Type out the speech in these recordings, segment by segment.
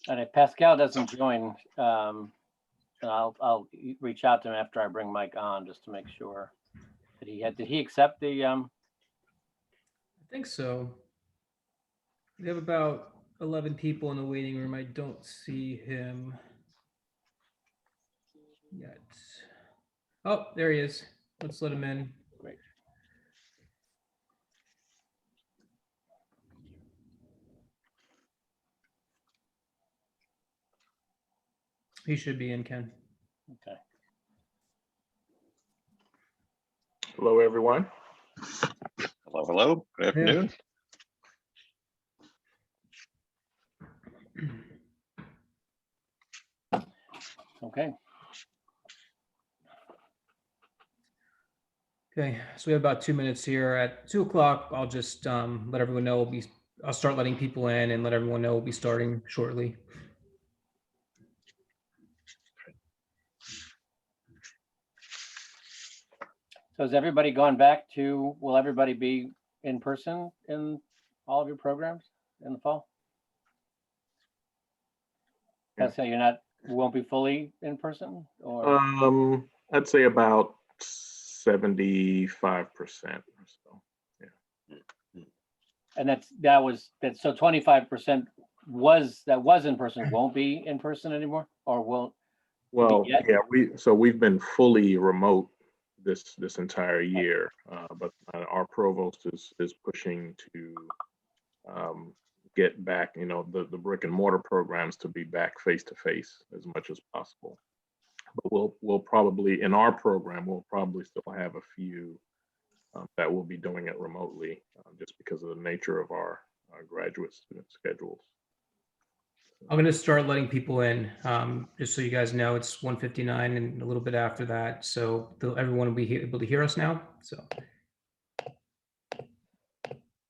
And if Pascal doesn't join, I'll reach out to him after I bring Mike on just to make sure that did he accept the I think so. We have about 11 people in the waiting room. I don't see him yet. Oh, there he is. Let's let him in. Great. He should be in, Ken. Okay. Hello, everyone. Hello, hello. Good afternoon. Okay. Okay, so we have about 2 minutes here. At 2 o'clock, I'll just let everyone know I'll start letting people in and let everyone know we'll be starting shortly. So has everybody gone back to, will everybody be in person in all of your programs in the fall? Pascal, won't be fully in person, or? I'd say about 75% or so. Yeah. And so 25% that was in person won't be in person anymore, or will? Well, yeah, we've been fully remote this entire year, but our provost is pushing to get back, the brick and mortar programs to be back face to face as much as possible. But we'll probably, in our program, we'll probably still have a few that will be doing it remotely, just because of the nature of our graduate student schedules. I'm going to start letting people in, just so you guys know. It's 1:59 and a little bit after that, so everyone will be able to hear us now. So.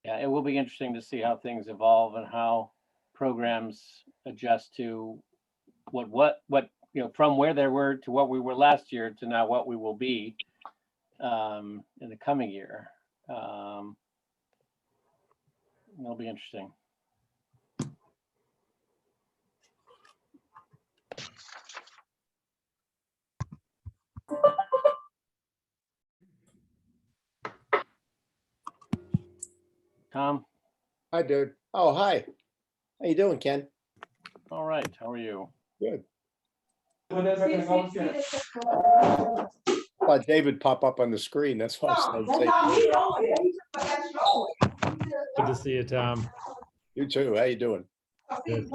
Yeah, it will be interesting to see how things evolve and how programs adjust to what from where they were to what we were last year to now what we will be in the coming year. It'll be interesting. Tom? Hi, dude. Oh, hi. How you doing, Ken? All right. How are you? Good. Saw David pop up on the screen. That's why I said Good to see you, Tom. you too. How you doing? Good.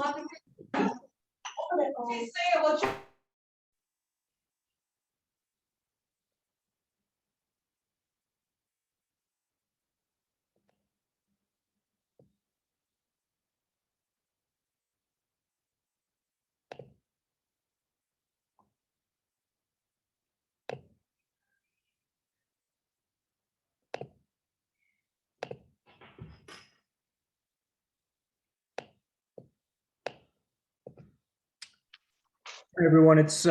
Hey everyone, it's 2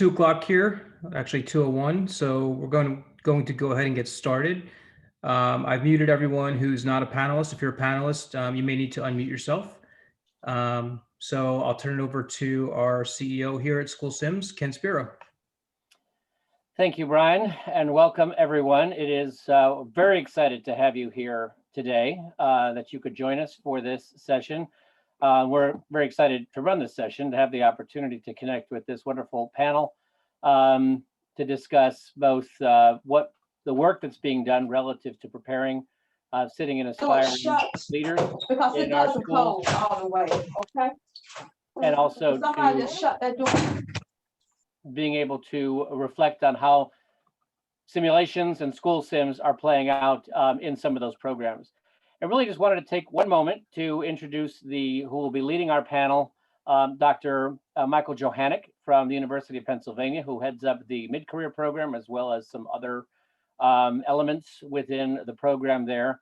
o'clock here, actually 2:01. So we're going to go ahead and get started. I've muted everyone who's not a panelist. If you're a panelist, you may need to unmute yourself. So I'll turn it over to our CEO here at School Sims, Ken Spiro. Thank you, Brian, and welcome everyone. It is very excited to have you here today, that you could join us for this session. We're very excited to run this session, to have the opportunity to connect with this wonderful panel to discuss both what the work that's being done relative to preparing sitting and aspiring leaders in our schools, and also to being able to reflect on how simulations and school sims are playing out in some of those programs. I really just wanted to take one moment to introduce who will be leading our panel, Dr. Michael Johanek from the University of Pennsylvania, who heads up the mid-career program as well as some other elements within the program there.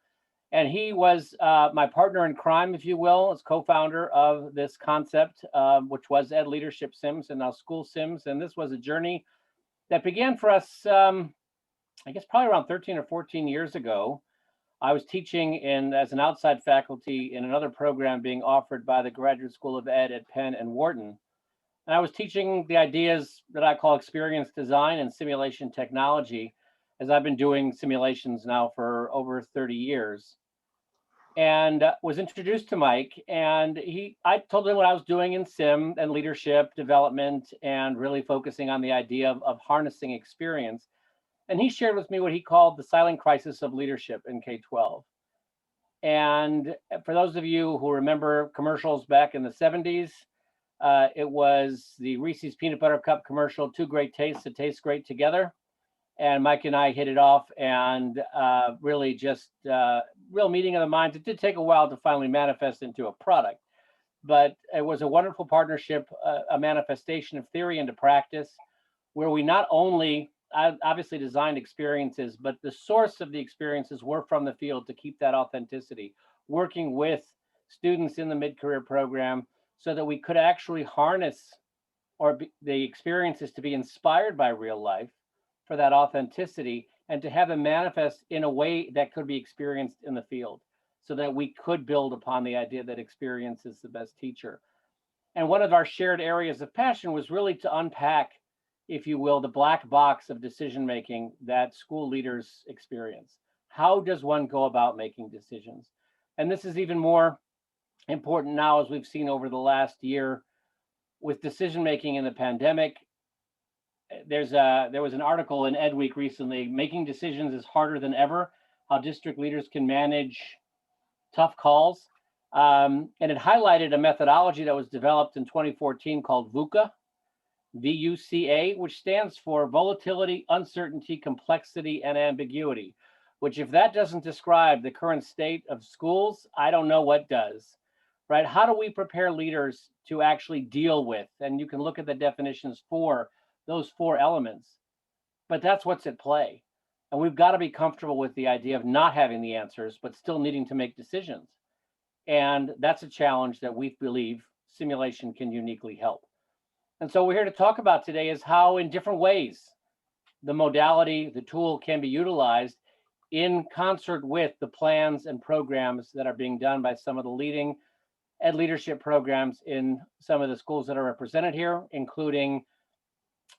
And he was my partner in crime, if you will, as co-founder of this concept, which was Ed Leadership Sims and now School Sims. And this was a journey that began for us, I guess, probably around 13 or 14 years ago. I was teaching as an outside faculty in another program being offered by the Graduate School of Ed at Penn and Wharton. And I was teaching the ideas that I call experience design and simulation technology, as I've been doing simulations now for over 30 years. And was introduced to Mike, and I told him what I was doing in sim and leadership development and really focusing on the idea of harnessing experience. And he shared with me what he called the silent crisis of leadership in K-12. And for those of you who remember commercials back in the 70s, it was the Reese's Peanut Butter Cup commercial, two great tastes that taste great together. And Mike and I hit it off, and really just real meeting of the minds. It did take a while to finally manifest into a product, but it was a wonderful partnership, a manifestation of theory into practice, where we not only obviously designed experiences, but the source of the experiences were from the field to keep that authenticity, working with students in the mid-career program so that we could actually harness the experiences to be inspired by real life for that authenticity, and to have them manifest in a way that could be experienced in the field, so that we could build upon the idea that experience is the best teacher. And one of our shared areas of passion was really to unpack, if you will, the black box of decision-making that school leaders experience. How does one go about making decisions? And this is even more important now, as we've seen over the last year with decision-making in the pandemic. There was an article in Ed Week recently, making decisions is harder than ever, how district leaders can manage tough calls. And it highlighted a methodology that was developed in 2014 called VUCA, V-U-C-A, which stands for volatility, uncertainty, complexity, and ambiguity, which if that doesn't describe the current state of schools, I don't know what does, right? How do we prepare leaders to actually deal with, and you can look at the definitions for those four elements, but that's what's at play. And we've got to be comfortable with the idea of not having the answers, but still needing to make decisions. And that's a challenge that we believe simulation can uniquely help. And so we're here to talk about today is how in different ways the modality, the tool can be utilized in concert with the plans and programs that are being done by some of the leading ed leadership programs in some of the schools that are represented here, including,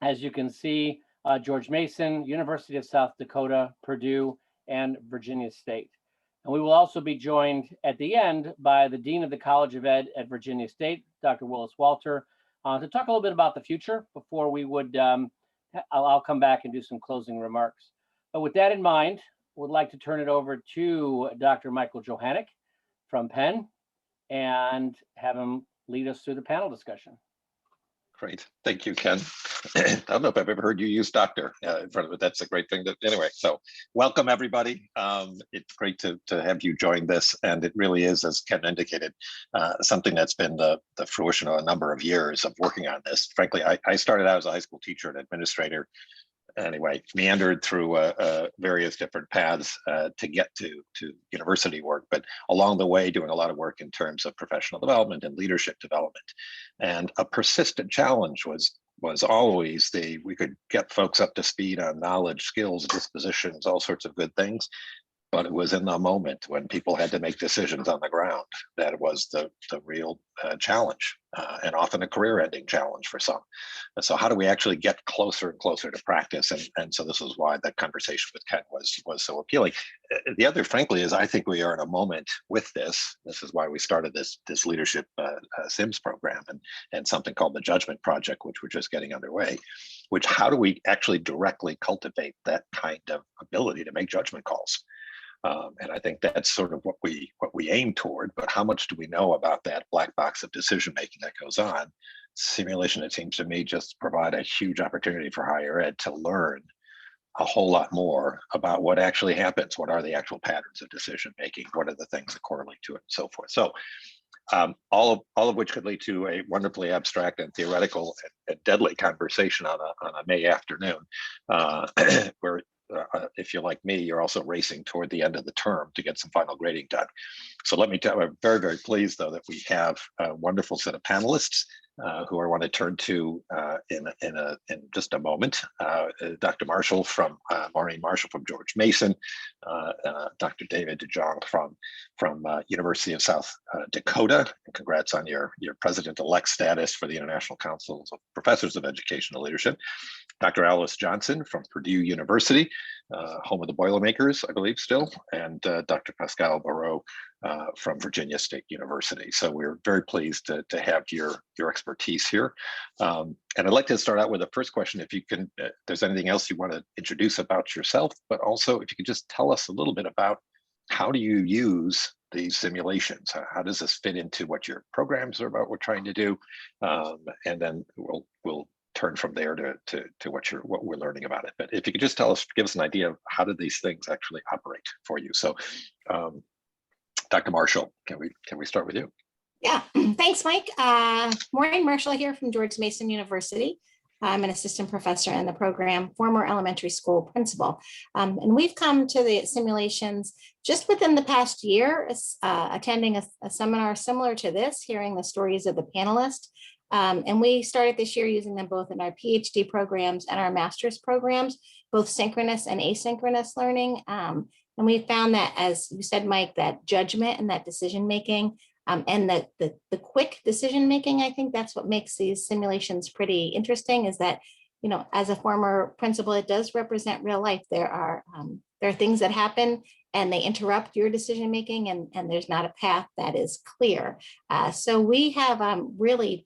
as you can see, George Mason, University of South Dakota, Purdue, and Virginia State. And we will also be joined at the end by the Dean of the College of Ed at Virginia State, Dr. Willis Walter, to talk a little bit about the future before we would, I'll come back and do some closing remarks. But with that in mind, would like to turn it over to Dr. Michael Johanek from Penn and have him lead us through the panel discussion. Great. Thank you, Ken. I don't know if I've ever heard you use doctor in front of it. That's a great thing. Anyway, so welcome, everybody. It's great to have you join this. And it really is, as Ken indicated, something that's been the fruition of a number of years of working on this. Frankly, I started out as a high school teacher and administrator. Anyway, meandered through various different paths to get to university work, but along the way doing a lot of work in terms of professional development and leadership development. And a persistent challenge was always we could get folks up to speed on knowledge, skills, dispositions, all sorts of good things. But it was in the moment when people had to make decisions on the ground that it was the real challenge, and often a career-ending challenge for some. And so how do we actually get closer and closer to practice? And so this is why that conversation with Ken was so appealing. The other, frankly, is I think we are in a moment with this. This is why we started this leadership SIMS program and something called the Judgment Project, which we're just getting underway, which how do we actually directly cultivate that kind of ability to make judgment calls? And I think that's sort of what we aim toward, but how much do we know about that black box of decision making that goes on? Simulation, it seems to me, just provide a huge opportunity for higher ed to learn a whole lot more about what actually happens. What are the actual patterns of decision making? What are the things that correlate to it, and so forth? So all of which could lead to a wonderfully abstract and theoretical and deadly conversation on a May afternoon, where if you're like me, you're also racing toward the end of the term to get some final grading done. So let me tell you, I'm very, very pleased, though, that we have a wonderful set of panelists who I want to turn to in just a moment. Dr. Marshall Maureen Marshall from George Mason, Dr. David DeJong from University of South Dakota. And congrats on your president-elect status for the International Council of Professors of Educational Leadership. Dr. Alice Johnson from Purdue University, home of the Boilermakers, I believe still, and Dr. Pascal Barreau from Virginia State University. So we're very pleased to have your expertise here. And I'd like to start out with the first question, if you can, if there's anything else you want to introduce about yourself, but also if you could just tell us a little bit about how do you use these simulations? How does this fit into what your programs are about, we're trying to do? And then we'll turn from there to what we're learning about it. But if you could just give us an idea of how do these things actually operate for you? So Dr. Marshall, can we start with you? Yeah, thanks, Mike. Maureen Marshall here from George Mason University. I'm an assistant professor in the program, former elementary school principal. And we've come to the simulations just within the past year, attending a seminar similar to this, hearing the stories of the panelists. And we started this year using them both in our PhD programs and our master's programs, both synchronous and asynchronous learning. And we found that, as you said, Mike, that judgment and that decision-making and the quick decision-making, I think that's what makes these simulations pretty interesting, is that, you know, as a former principal, it does represent real life. There are things that happen and they interrupt your decision-making, and there's not a path that is clear. So we have really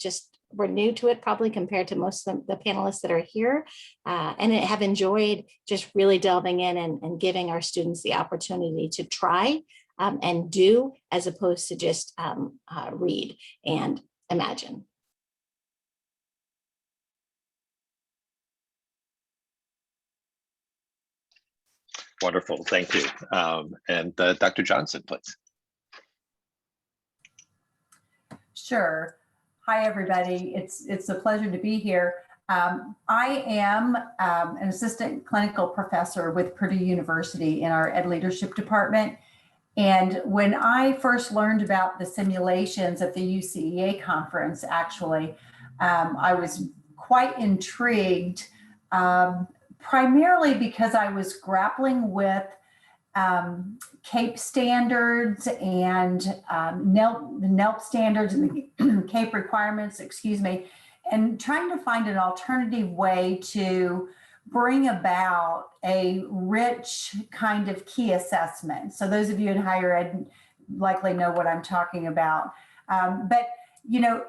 we're new to it probably compared to most of the panelists that are here, and have enjoyed just really delving in and giving our students the opportunity to try and do, as opposed to just read and imagine. Wonderful, thank you. And Dr. Johnson, please. Sure. Hi, everybody. It's a pleasure to be here. I am an assistant clinical professor with Purdue University in our Ed Leadership Department. And when I first learned about the simulations at the UCEA conference, actually, I was quite intrigued, primarily because I was grappling with CAPE standards and NELP standards and the CAPE requirements, and trying to find an alternative way to bring about a rich kind of key assessment. So those of you in higher ed likely know what I'm talking about. But, you know,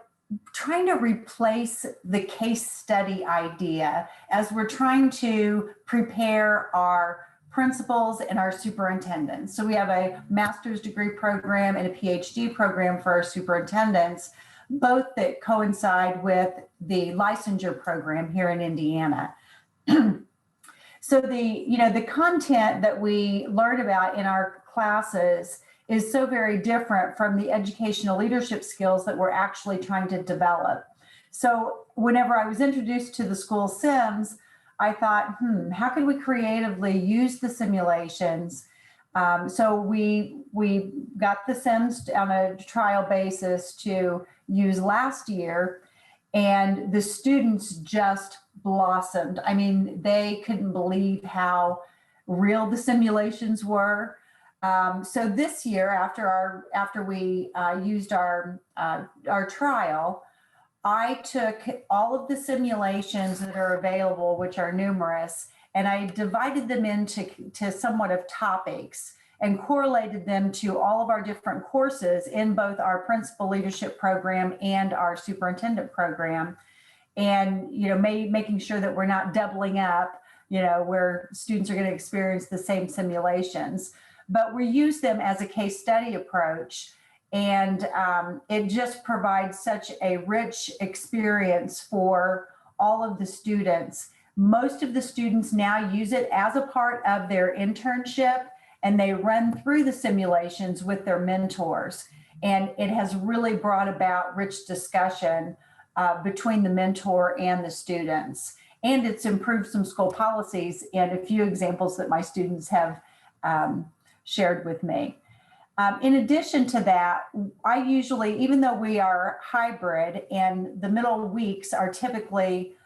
trying to replace the case study idea as we're trying to prepare our principals and our superintendents. So we have a master's degree program and a PhD program for our superintendents, both that coincide with the licensure program here in Indiana. So the content that we learn about in our classes is so very different from the educational leadership skills that we're actually trying to develop. So whenever I was introduced to the school sims, I thought, how could we creatively use the simulations? So we got the sims on a trial basis to use last year, and the students just blossomed. I mean, they couldn't believe how real the simulations were. So this year, after we used our trial, I took all of the simulations that are available, which are numerous, and I divided them into somewhat of topics and correlated them to all of our different courses in both our principal leadership program and our superintendent program. And, you know, making sure that we're not doubling up, you know, where students are going to experience the same simulations, but we use them as a case study approach. And it just provides such a rich experience for all of the students. Most of the students now use it as a part of their internship, and they run through the simulations with their mentors. And it has really brought about rich discussion between the mentor and the students. And it's improved some school policies and a few examples that my students have shared with me. In addition to that, I usually, even though we are hybrid and the middle weeks are typically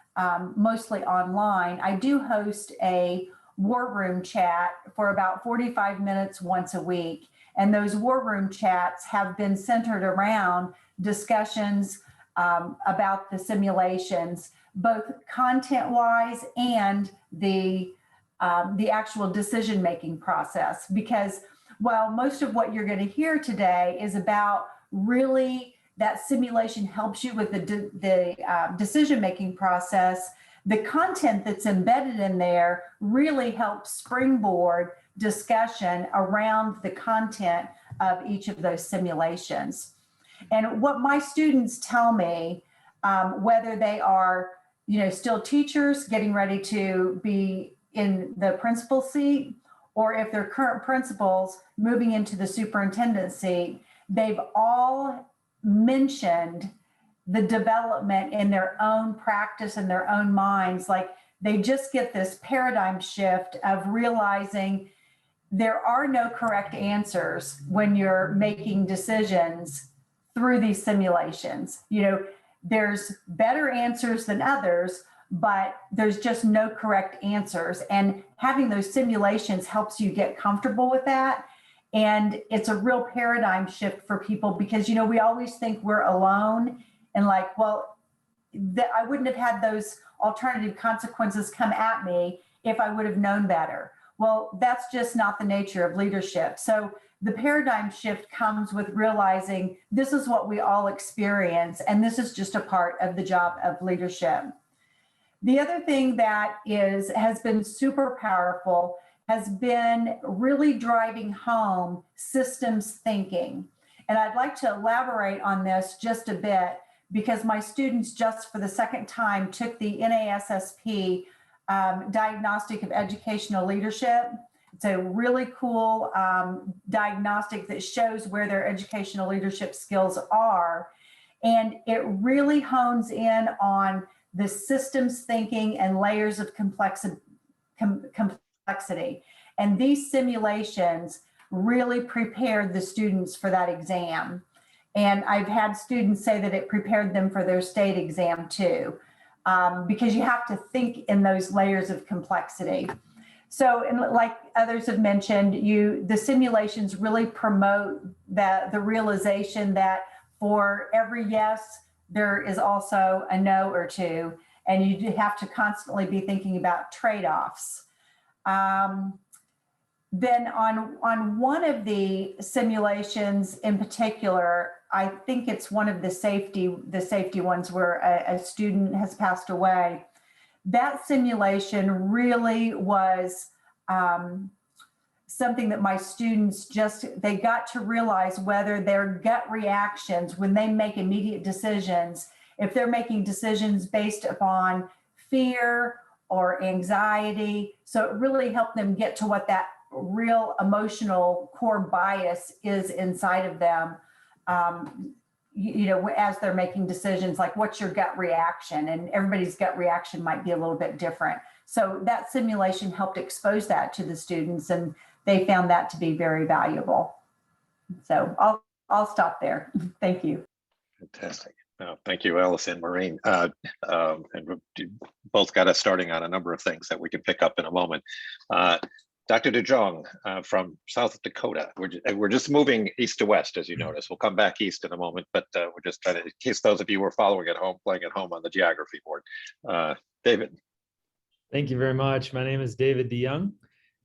mostly online, I do host a war room chat for about 45 minutes once a week. And those war room chats have been centered around discussions about the simulations, both content-wise and the actual decision-making process. Because while most of what you're going to hear today is about really that simulation helps you with the decision-making process, the content that's embedded in there really helps springboard discussion around the content of each of those simulations. And what my students tell me, whether they are, still teachers getting ready to be in the principal seat, or if they're current principals moving into the superintendent seat, they've all mentioned the development in their own practice and their own minds. Like they just get this paradigm shift of realizing there are no correct answers when you're making decisions through these simulations. There's better answers than others, but there's just no correct answers. And having those simulations helps you get comfortable with that. And it's a real paradigm shift for people because, we always think we're alone and like, well, I wouldn't have had those alternative consequences come at me if I would have known better. Well, that's just not the nature of leadership. So the paradigm shift comes with realizing this is what we all experience, and this is just a part of the job of leadership. The other thing that has been super powerful has been really driving home systems thinking. And I'd like to elaborate on this just a bit because my students just for the second time took the Nassp Diagnostic of Educational Leadership. It's a really cool diagnostic that shows where their educational leadership skills are. And it really hones in on the systems thinking and layers of complexity. And these simulations really prepared the students for that exam. And I've had students say that it prepared them for their state exam too, because you have to think in those layers of complexity. So, and like others have mentioned, the simulations really promote the realization that for every yes, there is also a no or two, and you have to constantly be thinking about trade-offs. Then on one of the simulations in particular, I think it's one of the safety ones where a student has passed away. That simulation really was something that my students they got to realize whether their gut reactions when they make immediate decisions, if they're making decisions based upon fear or anxiety. So it really helped them get to what that real emotional core bias is inside of them. As they're making decisions, like what's your gut reaction? And everybody's gut reaction might be a little bit different. So that simulation helped expose that to the students, and they found that to be very valuable. So I'll stop there. Thank you. Fantastic. Thank you, Alice and Maureen. And you both got us starting on a number of things that we can pick up in a moment. Dr. DeJong from South Dakota. We're just moving east to west, as you notice. We'll come back east in a moment, but we're just trying to, in case those of you were following at home, playing at home on the geography board. David. Thank you very much. My name is David DeYoung,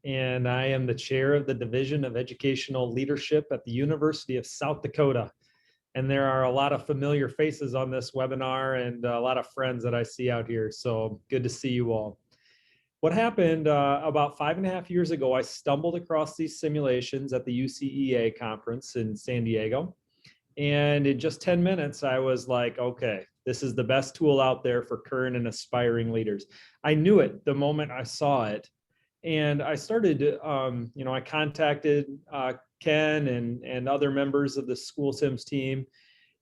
and I am the chair of the Division of Educational Leadership at the University of South Dakota. And there are a lot of familiar faces on this webinar and a lot of friends that I see out here. So good to see you all. What happened about 5.5 years ago, I stumbled across these simulations at the UCEA conference in San Diego. And in just 10 minutes, I was like, okay, this is the best tool out there for current and aspiring leaders. I knew it the moment I saw it. And I started, I contacted Ken and other members of the School Sims team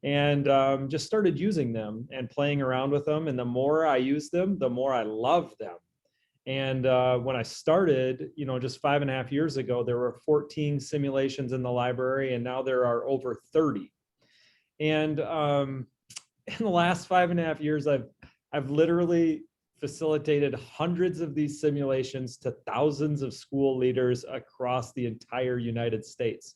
and just started using them and playing around with them. And the more I used them, the more I loved them. And when I started, just 5.5 years ago, there were 14 simulations in the library, and now there are over 30. And in the last 5.5 years, I've literally facilitated hundreds of these simulations to thousands of school leaders across the entire United States.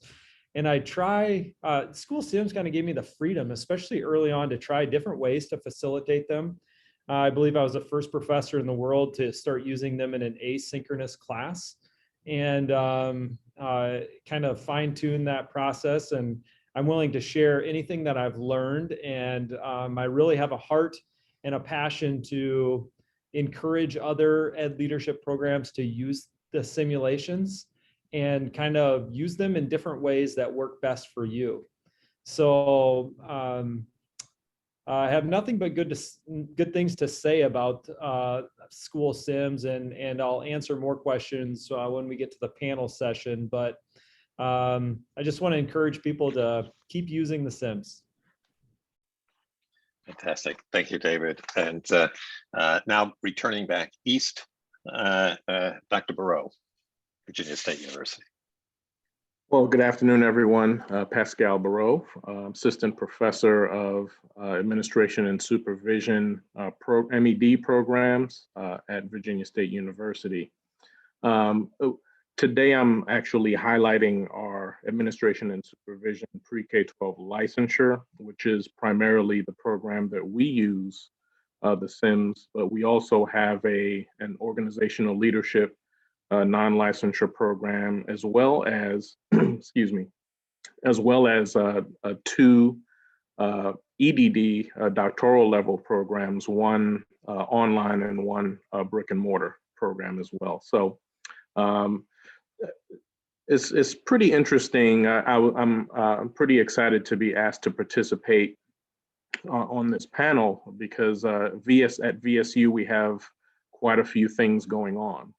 And I try, school sims kind of gave me the freedom, especially early on, to try different ways to facilitate them. I believe I was the first professor in the world to start using them in an asynchronous class, and kind of fine tune that process. And I'm willing to share anything that I've learned. And I really have a heart and a passion to encourage other ed leadership programs to use the simulations and kind of use them in different ways that work best for you. So I have nothing but good things to say about school sims, and I'll answer more questions when we get to the panel session. But I just want to encourage people to keep using the sims. Fantastic. Thank you, David. And now returning back east, Dr. Barreau, Virginia State University. Well, good afternoon, everyone. Pascal Barreau, Assistant Professor of Administration and Supervision MED programs at Virginia State University. Today, I'm actually highlighting our Administration and Supervision Pre-K-12 licensure, which is primarily the program that we use, the SIMS, but we also have an organizational leadership non-licensure program, as well as, excuse me, as well as two EDD doctoral level programs, one online and one brick and mortar program as well. So it's pretty interesting. I'm pretty excited to be asked to participate on this panel because at VSU we have quite a few things going on.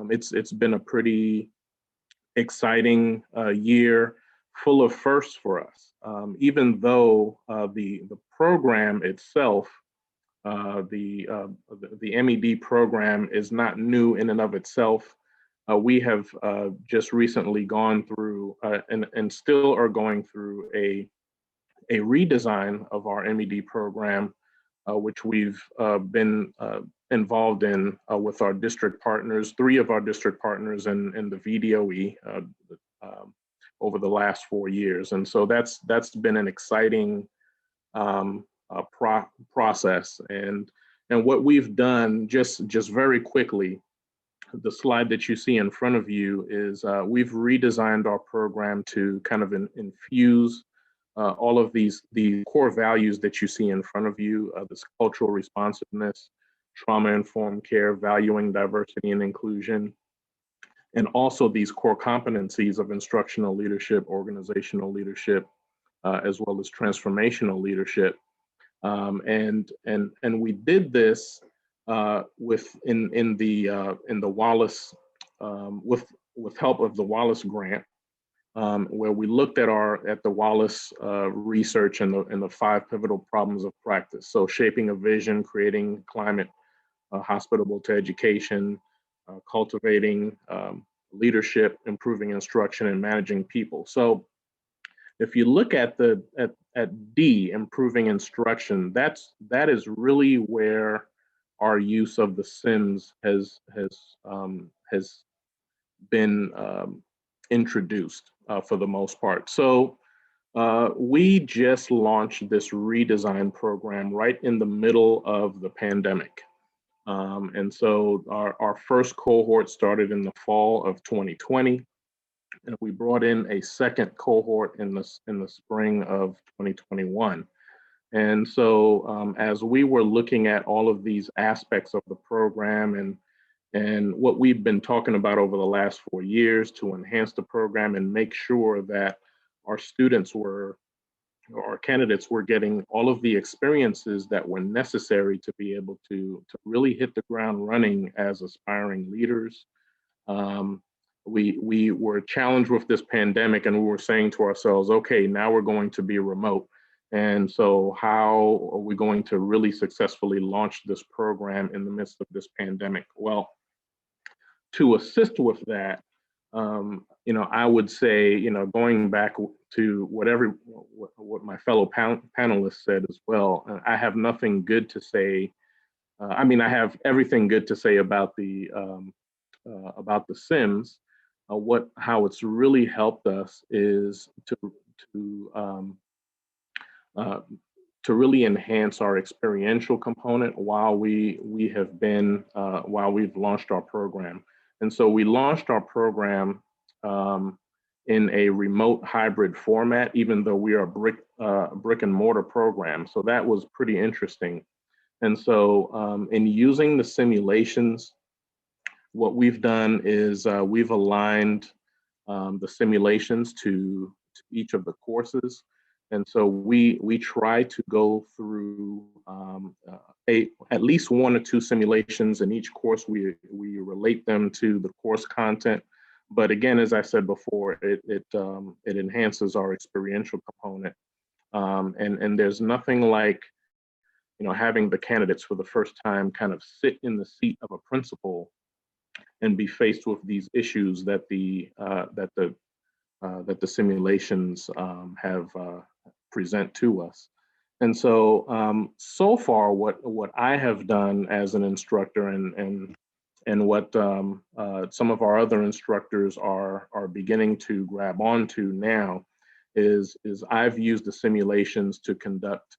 It's been a pretty exciting year, full of firsts for us. Even though the program itself, the MED program, is not new in and of itself, we have just recently gone through and still are going through a redesign of our MED program, which we've been involved in with our district partners, 3 of our district partners in the VDOE over the last 4 years. And so that's been an exciting process. And what we've done, just very quickly, the slide that you see in front of you is we've redesigned our program to kind of infuse all of the core values that you see in front of you, this cultural responsiveness, trauma-informed care, valuing diversity and inclusion, and also these core competencies of instructional leadership, organizational leadership, as well as transformational leadership. And we did this in the Wallace, with help of the Wallace grant, where we looked at the Wallace research and the 5 pivotal problems of practice. So shaping a vision, creating climate hospitable to education, cultivating leadership, improving instruction, and managing people. So if you look at D, improving instruction, that is really where our use of the SIMS has been introduced for the most part. So we just launched this redesign program right in the middle of the pandemic. And so our first cohort started in the fall of 2020, and we brought in a second cohort in the spring of 2021. And so as we were looking at all of these aspects of the program and what we've been talking about over the last 4 years to enhance the program and make sure that our candidates were getting all of the experiences that were necessary to be able to really hit the ground running as aspiring leaders. We were challenged with this pandemic, and we were saying to ourselves, okay, now we're going to be remote. And so how are we going to really successfully launch this program in the midst of this pandemic? Well, to assist with that, I would say, going back to what my fellow panelists said as well, I have nothing good to say. I have everything good to say about the Sims. How it's really helped us is to really enhance our experiential component while we've launched our program. And so we launched our program in a remote hybrid format, even though we are a brick and mortar program. So that was pretty interesting. And so in using the simulations, what we've done is we've aligned the simulations to each of the courses. And so we try to go through at least 1 or 2 simulations in each course. We relate them to the course content. But again, as I said before, it enhances our experiential component. And there's nothing like having the candidates for the first time kind of sit in the seat of a principal and be faced with these issues that the simulations have present to us. And so so far what I have done as an instructor and what some of our other instructors are beginning to grab onto now is I've used the simulations to conduct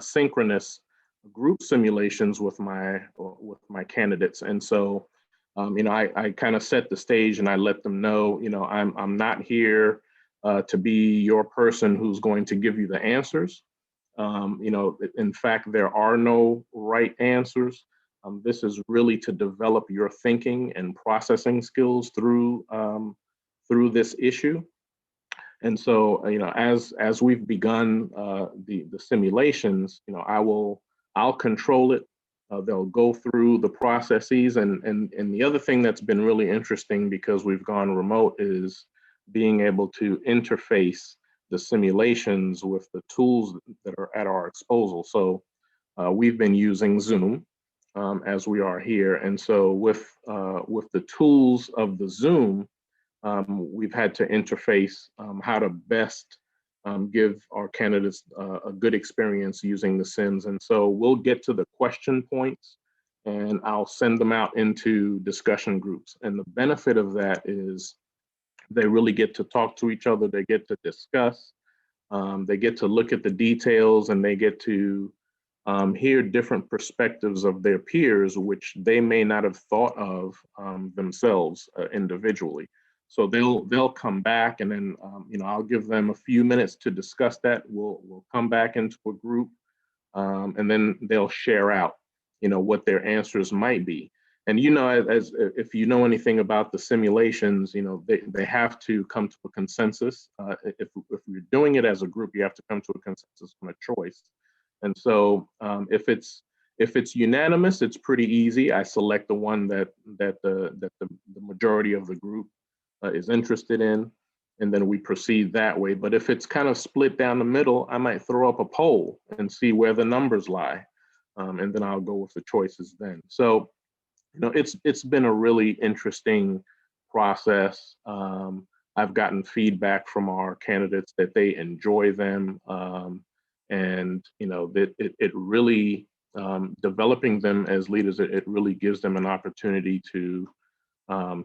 synchronous group simulations with my candidates. And so I kind of set the stage and I let them know, I'm not here to be your person who's going to give you the answers. In fact, there are no right answers. This is really to develop your thinking and processing skills through this issue. And so, as we've begun the simulations, I'll control it. They'll go through the processes, and the other thing that's been really interesting because we've gone remote is being able to interface the simulations with the tools that are at our disposal. So we've been using Zoom as we are here, and so with the tools of the Zoom, we've had to interface how to best give our candidates a good experience using the Sims. And so we'll get to the question points and I'll send them out into discussion groups. And the benefit of that is they really get to talk to each other, they get to discuss, they get to look at the details, and they get to hear different perspectives of their peers, which they may not have thought of themselves individually. So they'll come back, and then I'll give them a few minutes to discuss that. We'll come back into a group, and then they'll share out, what their answers might be. And as if you know anything about the simulations, they have to come to a consensus. If you're doing it as a group, you have to come to a consensus on a choice. And so if it's unanimous, it's pretty easy. I select the one that the majority of the group is interested in, and then we proceed that way. But if it's kind of split down the middle, I might throw up a poll and see where the numbers lie, and then I'll go with the choices then. So, it's been a really interesting process. I've gotten feedback from our candidates that they enjoy them, and that it really developing them as leaders. It really gives them an opportunity to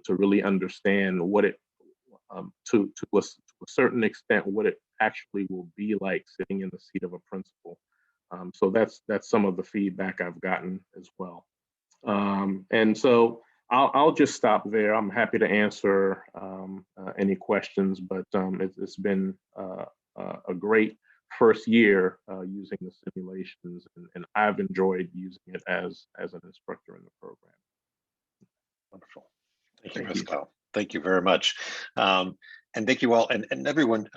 really understand what it, to a certain extent, what it actually will be like sitting in the seat of a principal. So that's some of the feedback I've gotten as well. And so I'll just stop there. I'm happy to answer any questions, but it's been a great first year using the simulations, and I've enjoyed using it as an instructor in the program. Wonderful. Thank you, Pascal. Thank you very much. And thank you all. And everyone,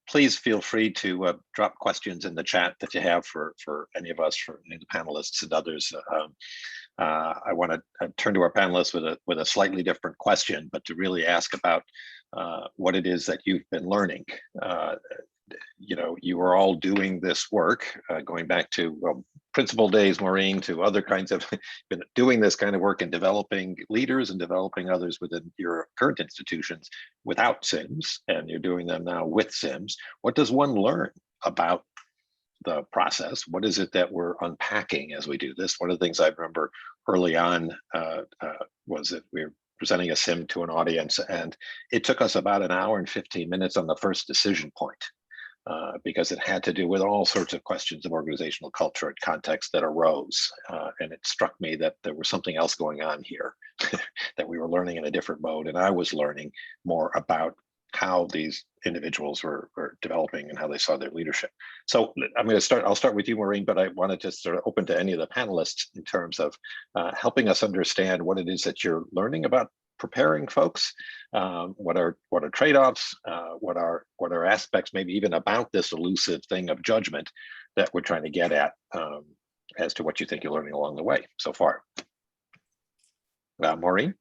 please feel free to drop questions in the chat that you have for any of us, for any of the panelists and others. I want to turn to our panelists with a slightly different question, but to really ask about what it is that you've been learning. You are all doing this work, going back to, well, principal days, Maureen, to other kinds of, been doing this kind of work and developing leaders and developing others within your current institutions without Sims, and you're doing them now with Sims. What does one learn about the process? What is it that we're unpacking as we do this? One of the things I remember early on was that we were presenting a sim to an audience, and it took us about an hour and 15 minutes on the first decision point, because it had to do with all sorts of questions of organizational culture and context that arose. And it struck me that there was something else going on here, that we were learning in a different mode, and I was learning more about how these individuals were developing and how they saw their leadership. So I'll start with you, Maureen, but I wanted to sort of open to any of the panelists in terms of helping us understand what it is that you're learning about preparing folks. What are trade-offs? What are aspects maybe even about this elusive thing of judgment that we're trying to get at, as to what you think you're learning along the way so far? Maureen?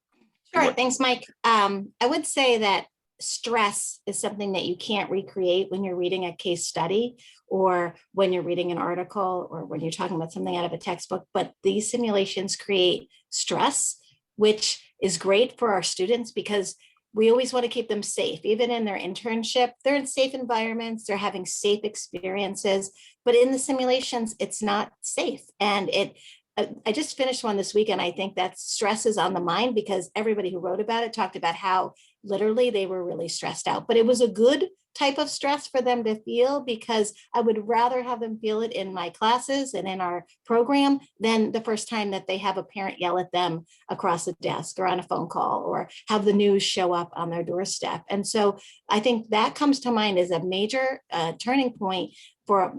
Sure, thanks, Mike. I would say that stress is something that you can't recreate when you're reading a case study or when you're reading an article or when you're talking about something out of a textbook, but these simulations create stress, which is great for our students because we always want to keep them safe. Even in their internship, they're in safe environments, they're having safe experiences, but in the simulations, it's not safe. And I just finished one this weekend. I think that stress is on the mind because everybody who wrote about it talked about how literally they were really stressed out, but it was a good type of stress for them to feel because I would rather have them feel it in my classes and in our program than the first time that they have a parent yell at them across the desk or on a phone call or have the news show up on their doorstep. And so I think that comes to mind as a major turning point for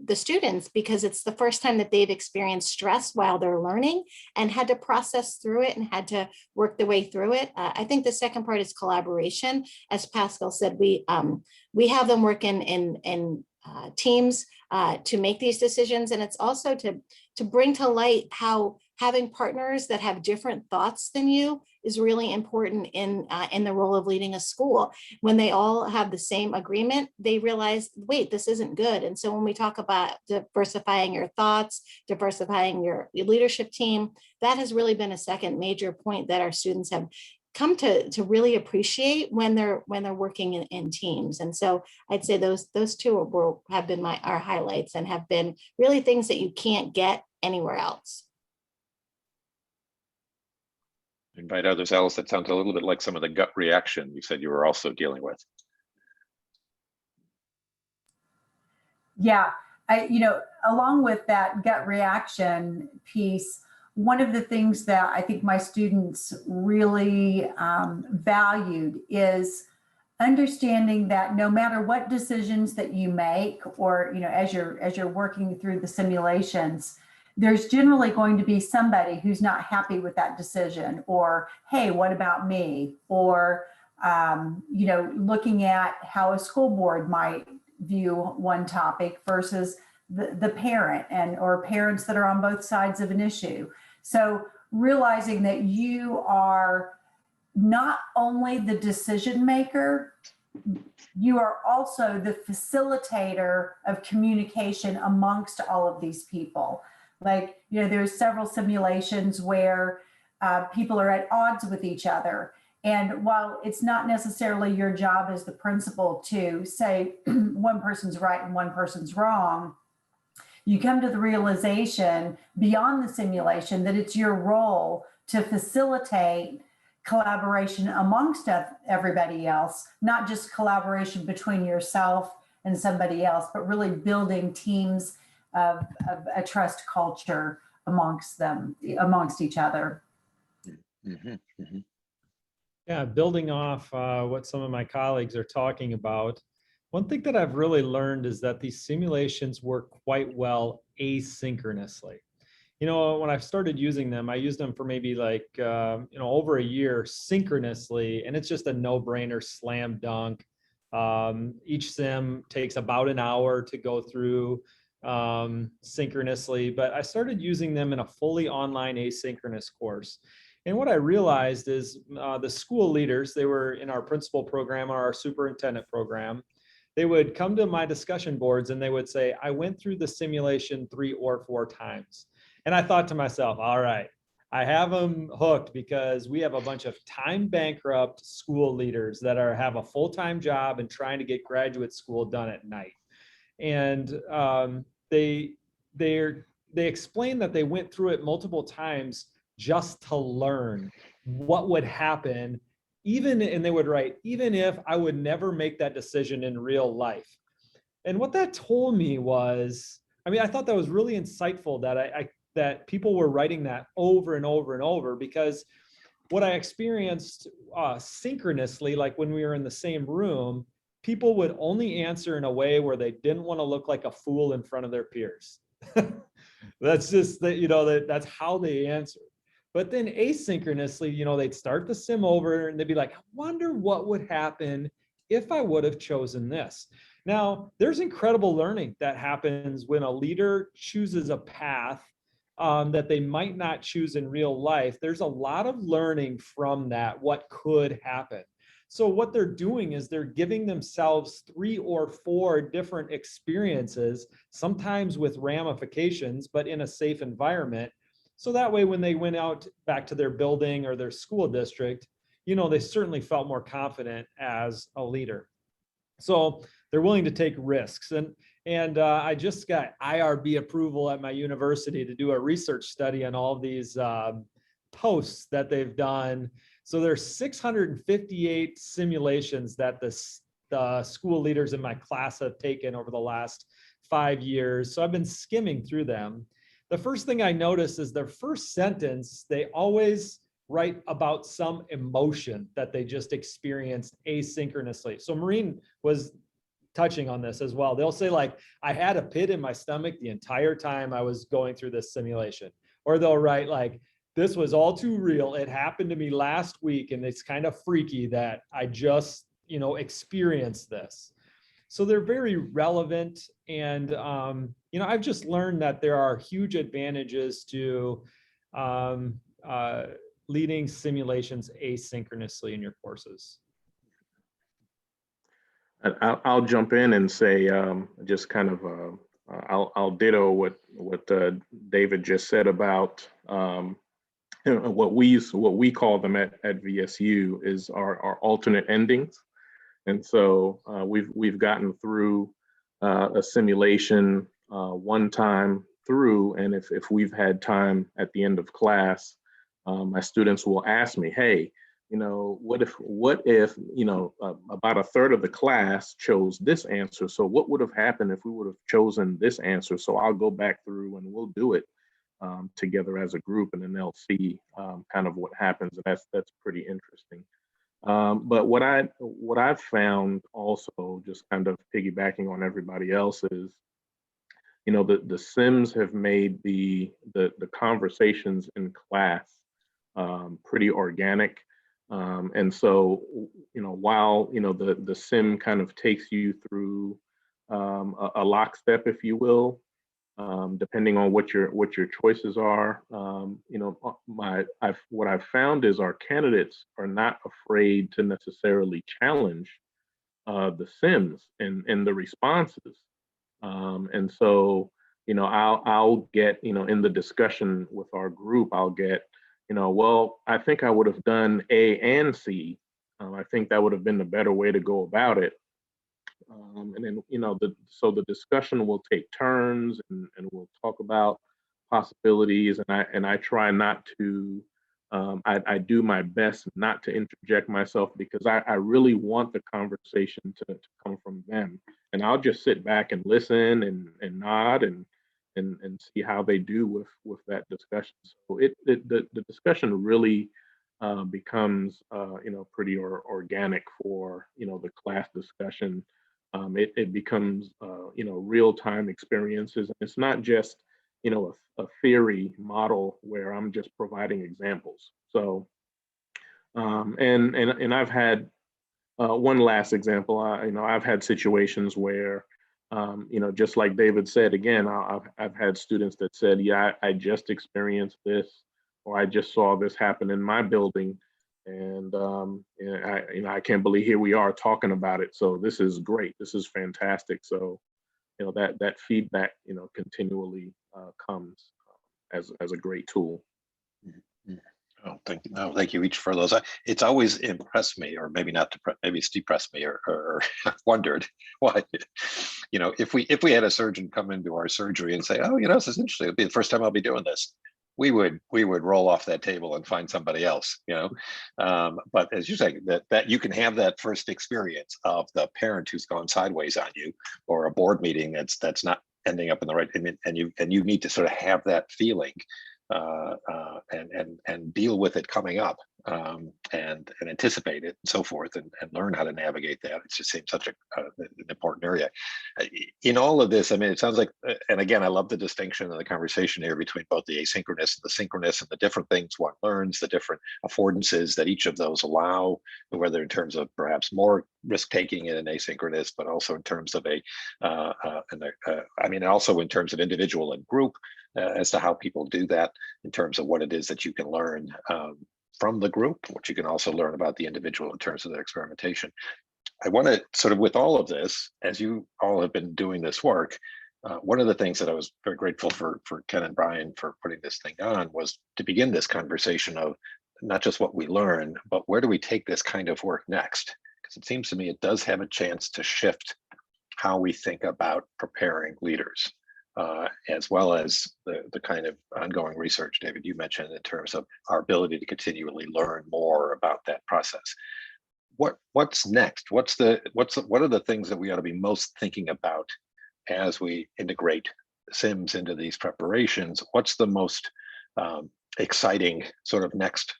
the students because it's the first time that they've experienced stress while they're learning and had to process through it and had to work their way through it. I think the second part is collaboration. As Pascal said, we have them work in teams to make these decisions, and it's also to bring to light how having partners that have different thoughts than you is really important in the role of leading a school. When they all have the same agreement, they realize, wait, this isn't good. And so when we talk about diversifying your thoughts, diversifying your leadership team, that has really been a second major point that our students have come to really appreciate when they're working in teams. And so I'd say those two have been our highlights and have been really things that you can't get anywhere else. Invite others. Alice, that sounds a little bit like some of the gut reaction you said you were also dealing with. Yeah, along with that gut reaction piece, one of the things that I think my students really valued is understanding that no matter what decisions that you make, or as you're working through the simulations, there's generally going to be somebody who's not happy with that decision, or, hey, what about me? Or, looking at how a school board might view one topic versus the parent or parents that are on both sides of an issue. So realizing that you are not only the decision maker, you are also the facilitator of communication amongst all of these people. Like, there's several simulations where people are at odds with each other. And while it's not necessarily your job as the principal to say one person's right and one person's wrong, you come to the realization beyond the simulation that it's your role to facilitate collaboration amongst everybody else, not just collaboration between yourself and somebody else, but really building teams of a trust culture amongst each other. Mm-hmm, mm-hmm. Yeah, building off what some of my colleagues are talking about, one thing that I've really learned is that these simulations work quite well asynchronously. When I started using them, I used them for maybe over a year synchronously, and it's just a no-brainer, slam dunk. Each sim takes about an hour to go through synchronously, but I started using them in a fully online asynchronous course. And what I realized is the school leaders, they were in our principal program or our superintendent program. they would come to my discussion boards and they would say, I went through the simulation 3 or 4 times. And I thought to myself, all right, I have them hooked because we have a bunch of time bankrupt school leaders that have a full-time job and trying to get graduate school done at night. And they explained that they went through it multiple times just to learn what would happen, and they would write, even if I would never make that decision in real life. And what that told me was, I mean, I thought that was really insightful that that people were writing that over and over and over, because what I experienced synchronously, like when we were in the same room, people would only answer in a way where they didn't want to look like a fool in front of their peers. That's just that, that's how they answer. But then asynchronously, they'd start the sim over and they'd be like, I wonder what would happen if I would have chosen this. Now, there's incredible learning that happens when a leader chooses a path that they might not choose in real life. There's a lot of learning from that, what could happen. So what they're doing is they're giving themselves 3 or 4 different experiences, sometimes with ramifications, but in a safe environment. So that way, when they went out back to their building or their school district, they certainly felt more confident as a leader. So they're willing to take risks. And I just got IRB approval at my university to do a research study on all of these posts that they've done. So there's 658 simulations that the school leaders in my class have taken over the last 5 years. So I've been skimming through them. The first thing I noticed is their first sentence, they always write about some emotion that they just experienced asynchronously. So Maureen was touching on this as well. They'll say, like, I had a pit in my stomach the entire time I was going through this simulation. Or they'll write, like, this was all too real. It happened to me last week and it's kind of freaky that I just, experienced this. So they're very relevant. And, I've just learned that there are huge advantages to leading simulations asynchronously in your courses. I'll jump in and say, just kind of, I'll ditto what David just said about what we call them at VSU is our alternate endings. And so we've gotten through a simulation one time through, and if we've had time at the end of class, my students will ask me, hey, what if about a third of the class chose this answer? So what would have happened if we would have chosen this answer? So I'll go back through and we'll do it together as a group, and then they'll see kind of what happens. And that's pretty interesting. But what I've found also, just kind of piggybacking on everybody else, is the Sims have made the conversations in class pretty organic. And so, while, the Sim kind of takes you through a lockstep, if you will, depending on what your choices are, what I've found is our candidates are not afraid to necessarily challenge the Sims and the responses. And so, I'll get, in the discussion with our group, I'll get, well, I think I would have done A and C. I think that would have been the better way to go about it. And then, so the discussion will take turns, and we'll talk about possibilities. And I try not to, I do my best not to interject myself, because I really want the conversation to come from them. And I'll just sit back and listen and nod and see how they do with that discussion. So the discussion really becomes pretty organic for the class discussion. It becomes real-time experiences. It's not just a theory model where I'm just providing examples. So and I've had one last example. I've had situations where just like David said, again, I've had students that said, yeah, I just experienced this, or I just saw this happen in my building. And I can't believe here we are talking about it. So this is great. This is fantastic. So that feedback continually comes as a great tool. Oh, thank you. No, thank you each for those. It's always impressed me, or maybe not, maybe it's depressed me, or wondered why, if we had a surgeon come into our surgery and say, oh, this is interesting, it'll be the first time I'll be doing this, we would roll off that table and find somebody else, but as you say, that you can have that first experience of the parent who's gone sideways on you, or a board meeting that's not ending up in the right, and you need to sort of have that feeling and deal with it coming up, and anticipate it and so forth, and learn how to navigate that. It just seems such an important area. In all of this, it sounds like, and again, I love the distinction in the conversation here between both the asynchronous and the synchronous, and the different things one learns, the different affordances that each of those allow, whether in terms of perhaps more risk taking in an asynchronous, but also in terms of also in terms of individual and group, as to how people do that, in terms of what it is that you can learn from the group, what you can also learn about the individual in terms of their experimentation. I want to sort of, with all of this, as you all have been doing this work, one of the things that I was very grateful for Ken and Brian for putting this thing on was to begin this conversation of not just what we learn, but where do we take this kind of work next? Because it seems to me it does have a chance to shift how we think about preparing leaders. As well as the kind of ongoing research, David, you mentioned, in terms of our ability to continually learn more about that process. What's next? What are the things that we ought to be most thinking about as we integrate SIMS into these preparations? What's the most exciting sort of next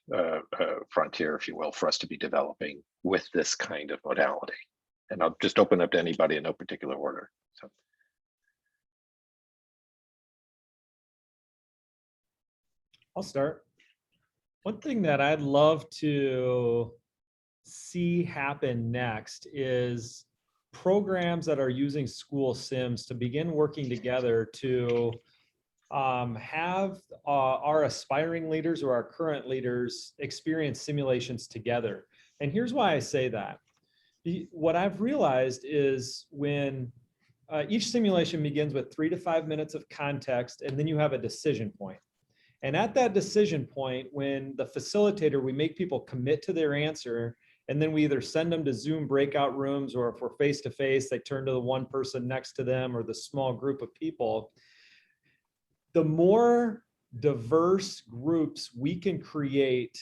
frontier, if you will, for us to be developing with this kind of modality? And I'll just open up to anybody in no particular order. So. I'll start. One thing that I'd love to see happen next is programs that are using school SIMS to begin working together to have our aspiring leaders or our current leaders experience simulations together. And here's why I say that. What I've realized is when each simulation begins with 3 to 5 minutes of context, and then you have a decision point. And at that decision point, when the facilitator, we make people commit to their answer, and then we either send them to Zoom breakout rooms, or if we're face-to-face, they turn to the one person next to them or the small group of people. The more diverse groups we can create,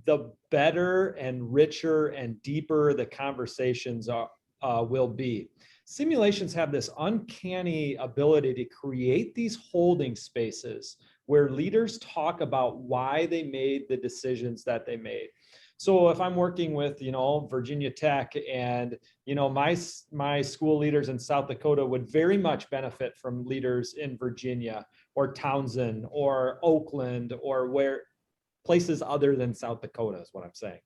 the better and richer and deeper the conversations will be. Simulations have this uncanny ability to create these holding spaces where leaders talk about why they made the decisions that they made. So if I'm working with, Virginia Tech, and, my school leaders in South Dakota would very much benefit from leaders in Virginia or Townsend or Oakland, or where places other than South Dakota is what I'm saying.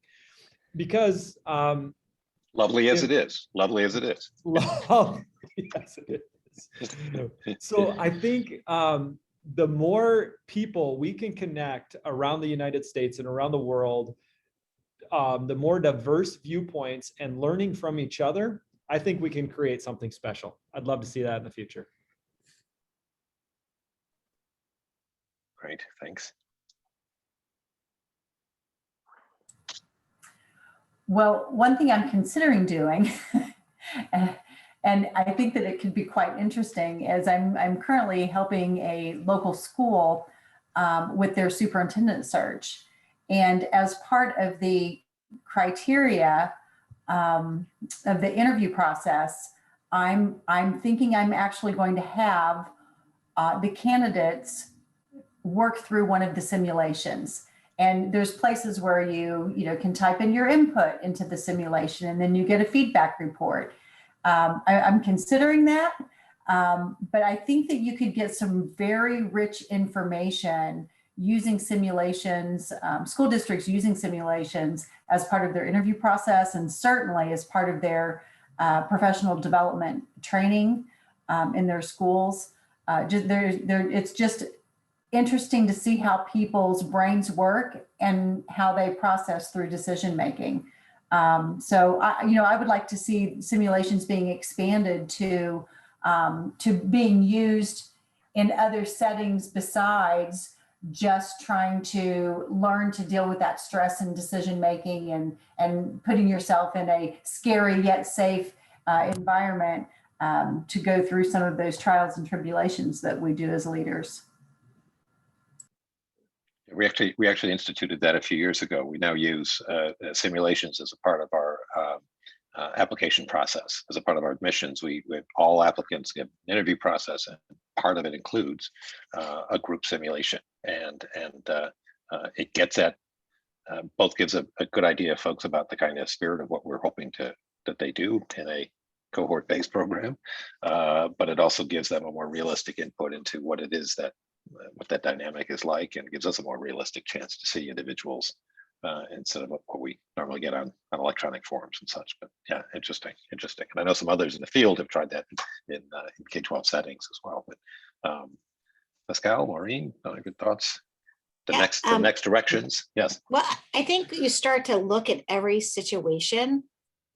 Because lovely as it is. Yes, it is. So I think the more people we can connect around the United States and around the world, the more diverse viewpoints and learning from each other, I think we can create something special. I'd love to see that in the future. Great, thanks. Well, one thing I'm considering doing, and I think that it could be quite interesting, is I'm currently helping a local school with their superintendent search. And as part of the criteria of the interview process, I'm thinking I'm actually going to have the candidates work through one of the simulations. And there's places where you can type in your input into the simulation, and then you get a feedback report. I'm considering that, but I think that you could get some very rich information using simulations, school districts using simulations as part of their interview process, and certainly as part of their professional development training in their schools. interesting to see how people's brains work and how they process through decision making. So I would like to see simulations being expanded to being used in other settings besides just trying to learn to deal with that stress and decision making and putting yourself in a scary yet safe environment to go through some of those trials and tribulations that we do as leaders. We actually instituted that a few years ago. We now use simulations as a part of our application process. As a part of our admissions, all applicants get an interview process, and part of it includes a group simulation, and it gets at both gives a good idea of folks about the kind of spirit of what we're hoping that they do in a cohort-based program, but it also gives them a more realistic input into what it is what that dynamic is like, and gives us a more realistic chance to see individuals instead of what we normally get on electronic forums and such. But yeah, interesting. And I know some others in the field have tried that in K-12 settings as well. But Pascal, Maureen, good thoughts? The next directions? Yes. Well, I think you start to look at every situation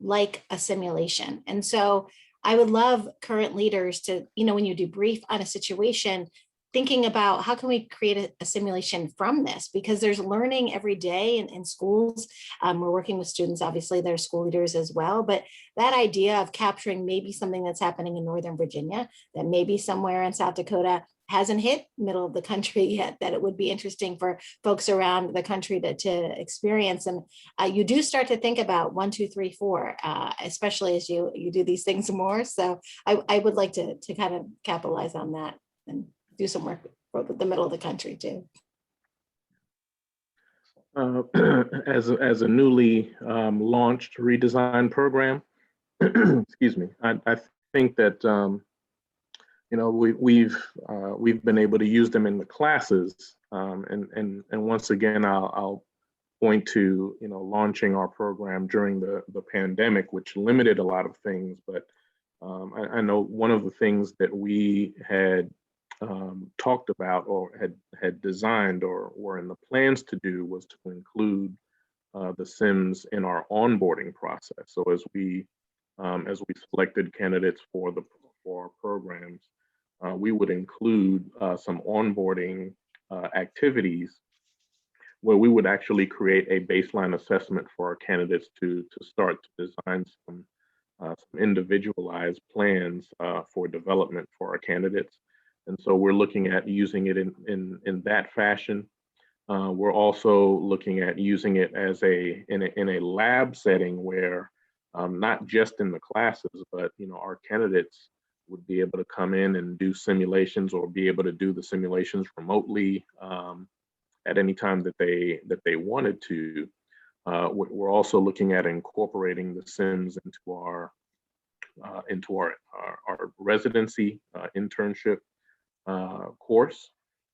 like a simulation. And so I would love current leaders to, when you debrief on a situation, thinking about how can we create a simulation from this, because there's learning every day in schools. We're working with students, obviously they're school leaders as well, but that idea of capturing maybe something that's happening in Northern Virginia, that maybe somewhere in South Dakota hasn't hit middle of the country yet, that it would be interesting for folks around the country to experience. And you do start to think about 1, 2, 3, 4, especially as you do these things more. So I would like to kind of capitalize on that and do some work for the middle of the country too. As a newly launched redesigned program, excuse me, I think that we've been able to use them in the classes, and once again I'll point to launching our program during the pandemic, which limited a lot of things. But I know one of the things that we had talked about or had designed or were in the plans to do was to include the Sims in our onboarding process. So as we selected candidates for our programs, we would include some onboarding activities where we would actually create a baseline assessment for our candidates to start to design some individualized plans for development for our candidates. And so we're looking at using it in that fashion. We're also looking at using it as in a lab setting where not just in the classes, but our candidates would be able to come in and do simulations or be able to do the simulations remotely at any time that they wanted to. We're also looking at incorporating the Sims into our residency internship course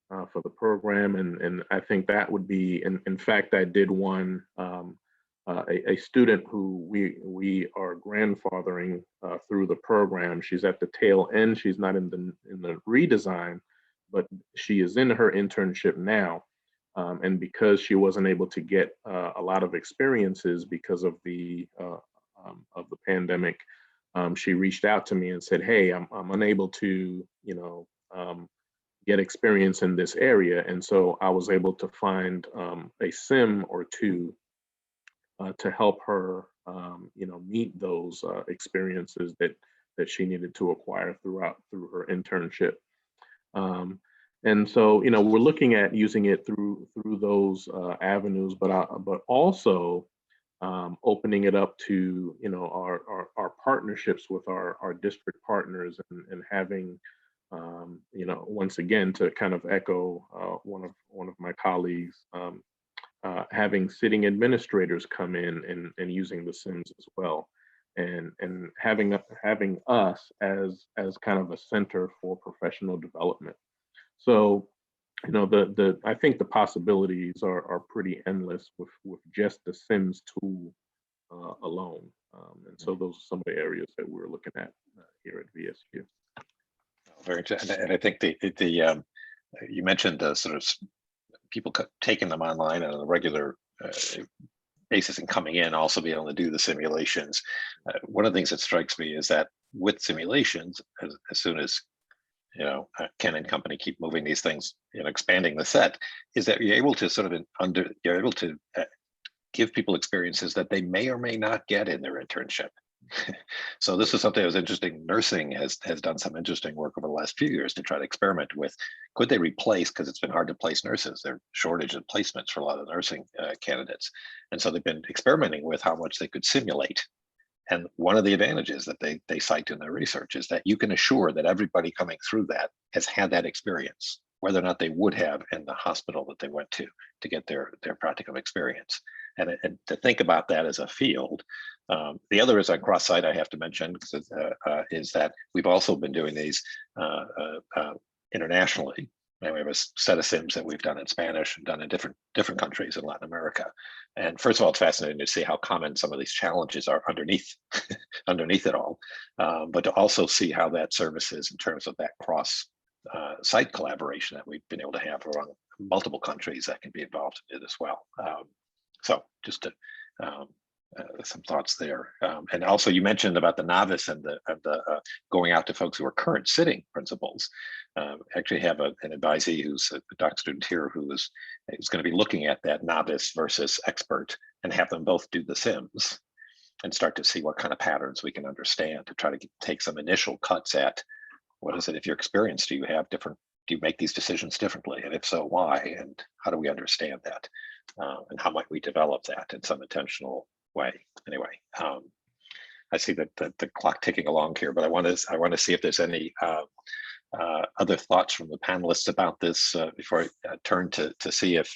for the program, and I think that would be, in fact, I did one, a student who we are grandfathering through the program. She's at the tail end. She's not in the redesign, but she is in her internship now. And because she wasn't able to get a lot of experiences because of the pandemic, she reached out to me and said, "Hey, I'm unable to, get experience in this area." And so I was able to find a sim or two to help her, meet those experiences that she needed to acquire through her internship. And so, we're looking at using it through those avenues, but also opening it up to, our partnerships with our district partners and having, once again, to kind of echo one of my colleagues, having sitting administrators come in and using the Sims as well, and having us as kind of a center for professional development. So, I think the possibilities are pretty endless with just the Sims tool alone. And so those are some of the areas that we're looking at here at VSU. Very interesting. And I think you mentioned the sort of people taking them online on a regular basis and coming in, also being able to do the simulations. One of the things that strikes me is that with simulations, as soon as Ken and company keep moving these things, expanding the set, is that you're able to sort of you're able to give people experiences that they may or may not get in their internship. So this is something that was interesting. Nursing has done some interesting work over the last few years to try to experiment with, could they replace, because it's been hard to place nurses, there's shortage of placements for a lot of nursing candidates. And so they've been experimenting with how much they could simulate. And one of the advantages that they cite in their research is that you can assure that everybody coming through that has had that experience, whether or not they would have in the hospital that they went to get their practicum experience. And to think about that as a field. The other is on cross-site, I have to mention, is that we've also been doing these internationally. And we have a set of sims that we've done in Spanish and done in different countries in Latin America. And first of all, it's fascinating to see how common some of these challenges are underneath it all, but to also see how that services in terms of that cross site collaboration that we've been able to have around multiple countries that can be involved in it as well. So just to, some thoughts there. And also you mentioned about the novice and the going out to folks who are current sitting principals. Actually have an advisee who's a doc student here who is going to be looking at that novice versus expert and have them both do the sims and start to see what kind of patterns we can understand to try to take some initial cuts at what is it, if you're experienced, do you make these decisions differently? And if so, why? And how do we understand that? And how might we develop that in some intentional way? Anyway, I see that the clock ticking along here, but I want to see if there's any other thoughts from the panelists about this before I turn to see if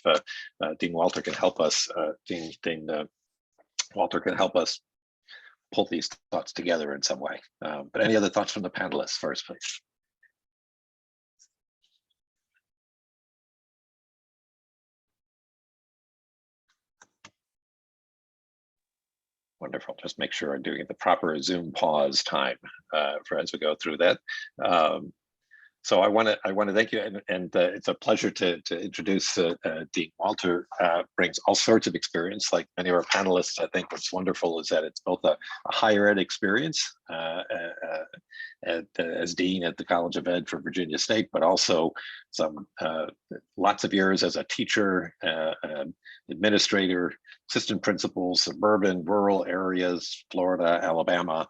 Dean Walter can help us. Dean Walter can help us pull these thoughts together in some way. But any other thoughts from the panelists first, please? Wonderful. Just make sure I'm doing the proper Zoom pause time for as we go through that. So I want to thank you, and it's a pleasure to introduce Dean Walter. Brings all sorts of experience, like many of our panelists. I think what's wonderful is that it's both a higher ed experience as dean at the College of Ed for Virginia State, but also some lots of years as a teacher, administrator, assistant principal, suburban, rural areas, Florida, Alabama.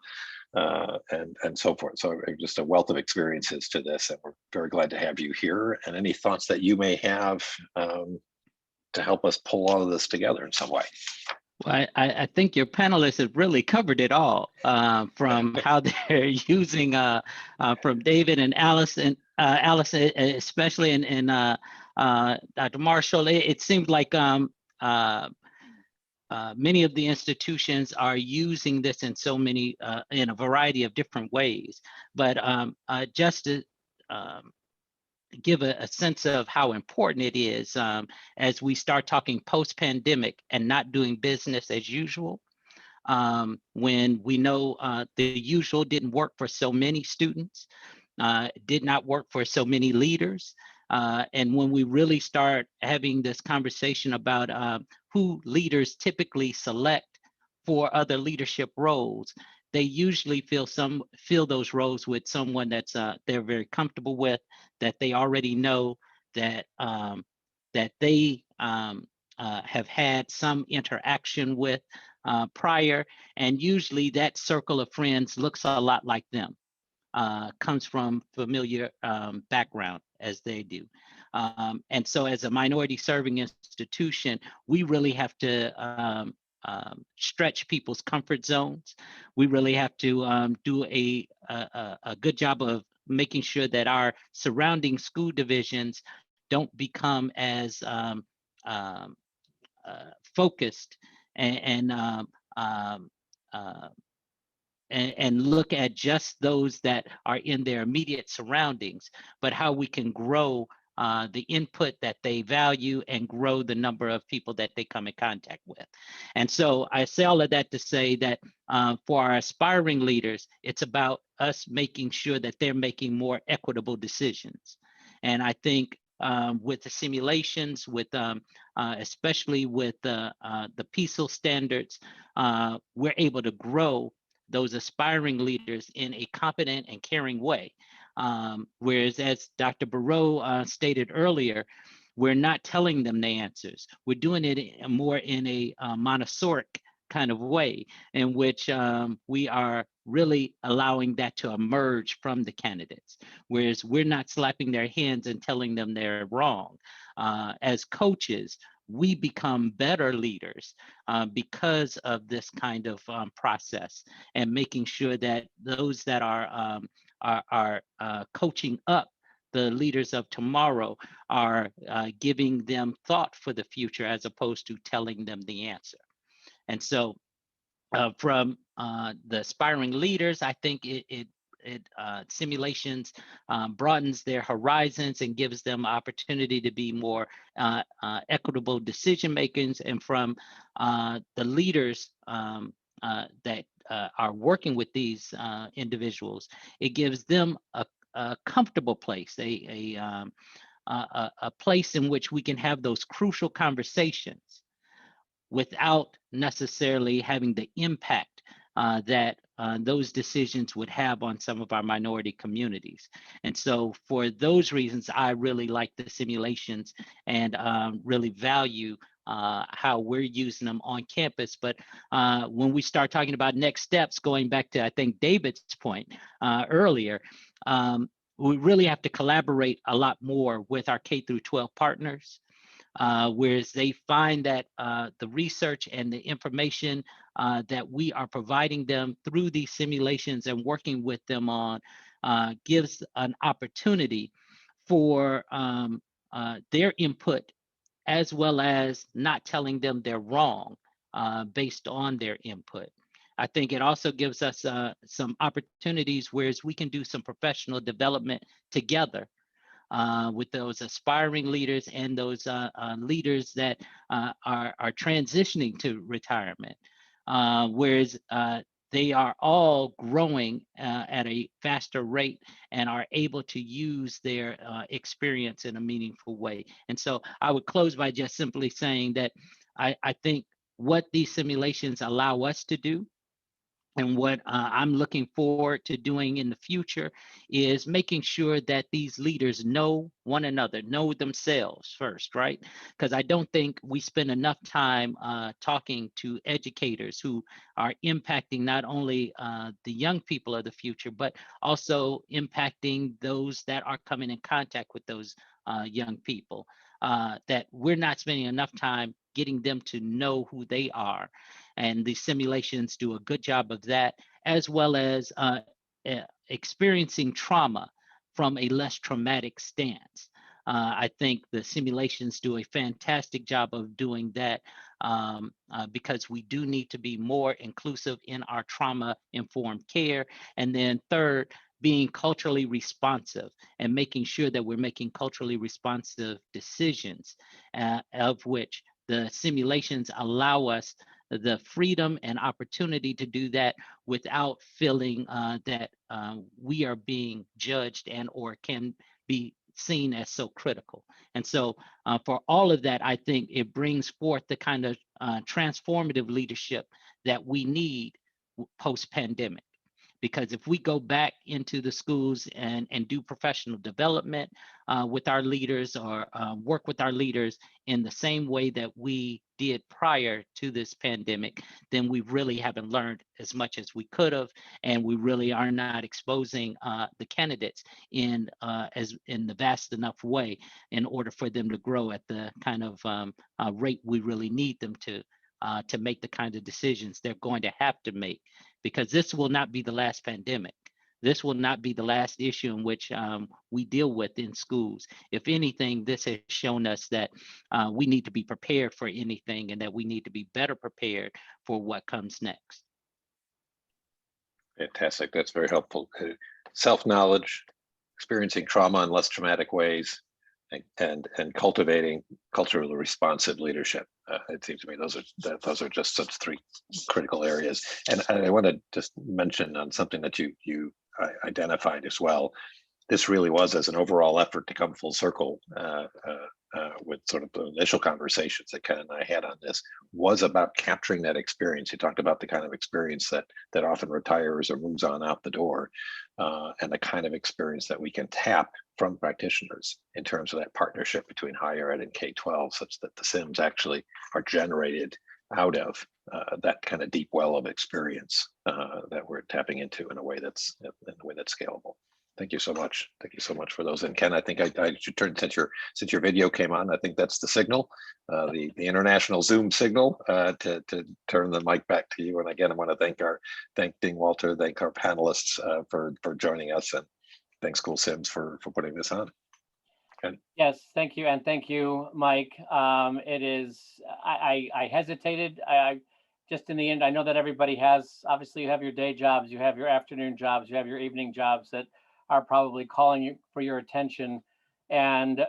And so forth. So just a wealth of experiences to this, and we're very glad to have you here. And any thoughts that you may have to help us pull all of this together in some way. Well, I think your panelists have really covered it all, from how they're using, from David and Allison, especially, and Dr. Marshall. It seemed like many of the institutions are using this in so many, in a variety of different ways. But just to give a sense of how important it is as we start talking post-pandemic and not doing business as usual, when we know the usual didn't work for so many students, did not work for so many leaders. And when we really start having this conversation about who leaders typically select for other leadership roles, they usually fill those roles with someone that's they're very comfortable with, that they already know, that that they have had some interaction with prior, and usually that circle of friends looks a lot like them. Comes from familiar background as they do. And so as a minority serving institution, we really have to stretch people's comfort zones. We really have to do a good job of making sure that our surrounding school divisions don't become as focused and look at just those that are in their immediate surroundings, but how we can grow the input that they value and grow the number of people that they come in contact with. And so I say all of that to say that for our aspiring leaders, it's about us making sure that they're making more equitable decisions. And I think with the simulations, with especially with the PESEL standards, we're able to grow those aspiring leaders in a competent and caring way. Whereas, as Dr. Barreau stated earlier, we're not telling them the answers. We're doing it more in a Montessori kind of way, in which we are really allowing that to emerge from the candidates. Whereas we're not slapping their hands and telling them they're wrong. As coaches, we become better leaders because of this kind of process, and making sure that those that are coaching up the leaders of tomorrow are giving them thought for the future as opposed to telling them the answer. And so from the aspiring leaders, I think it simulations broadens their horizons and gives them opportunity to be more equitable decision makers. And from the leaders that are working with these individuals, it gives them a comfortable place, a place in which we can have those crucial conversations without necessarily having the impact that those decisions would have on some of our minority communities. And so for those reasons, I really like the simulations and really value how we're using them on campus. But when we start talking about next steps, going back to, I think, David's point earlier, we really have to collaborate a lot more with our K through 12 partners. Whereas they find that the research and the information that we are providing them through these simulations and working with them on gives an opportunity for their input, as well as not telling them they're wrong based on their input. I think it also gives us some opportunities whereas we can do some professional development together with those aspiring leaders and those leaders that are transitioning to retirement, whereas they are all growing at a faster rate and are able to use their experience in a meaningful way. And so I would close by just simply saying that I think what these simulations allow us to do, and what I'm looking forward to doing in the future, is making sure that these leaders know one another, know themselves first, right? Because I don't think we spend enough time talking to educators who are impacting not only the young people of the future, but also impacting those that are coming in contact with those young people. That we're not spending enough time getting them to know who they are. And the simulations do a good job of that, as well as experiencing trauma from a less traumatic stance. I think the simulations do a fantastic job of doing that because we do need to be more inclusive in our trauma-informed care. And then third, being culturally responsive and making sure that we're making culturally responsive decisions, of which the simulations allow us the freedom and opportunity to do that without feeling that we are being judged and or can be seen as so critical. And so for all of that, I think it brings forth the kind of transformative leadership that we need post-pandemic. Because if we go back into the schools and do professional development with our leaders, or work with our leaders in the same way that we did prior to this pandemic, then we really haven't learned as much as we could have, and we really are not exposing the candidates in the vast enough way in order for them to grow at the kind of rate we really need them to make the kind of decisions they're going to have to make. Because this will not be the last pandemic. This will not be the last issue in which we deal with in schools. If anything, this has shown us that we need to be prepared for anything, and that we need to be better prepared for what comes next. Fantastic, that's very helpful. Self-knowledge, experiencing trauma in less traumatic ways, and cultivating culturally responsive leadership. It seems to me those are just such three critical areas. And I want to just mention on something that you identified as well, this really was as an overall effort to come full circle with sort of the initial conversations that Ken and I had on this, was about capturing that experience. You talked about the kind of experience that often retires or moves on out the door, and the kind of experience that we can tap from practitioners in terms of that partnership between higher ed and K-12, such that the SIMs actually are generated out of that kind of deep well of experience that we're tapping into in a way that's scalable. Thank you so much. Thank you so much for those. And Ken, I think I should turn, since your video came on, I think that's the signal, the international Zoom signal to turn the mic back to you. And again, I want to thank Dean Walter, thank our panelists for joining us, and thanks School Sims for putting this on. Ken? Yes, thank you, and thank you, Mike. It is, I hesitated. I just in the end, I know that everybody has, obviously you have your day jobs, you have your afternoon jobs, you have your evening jobs that are probably calling you for your attention. And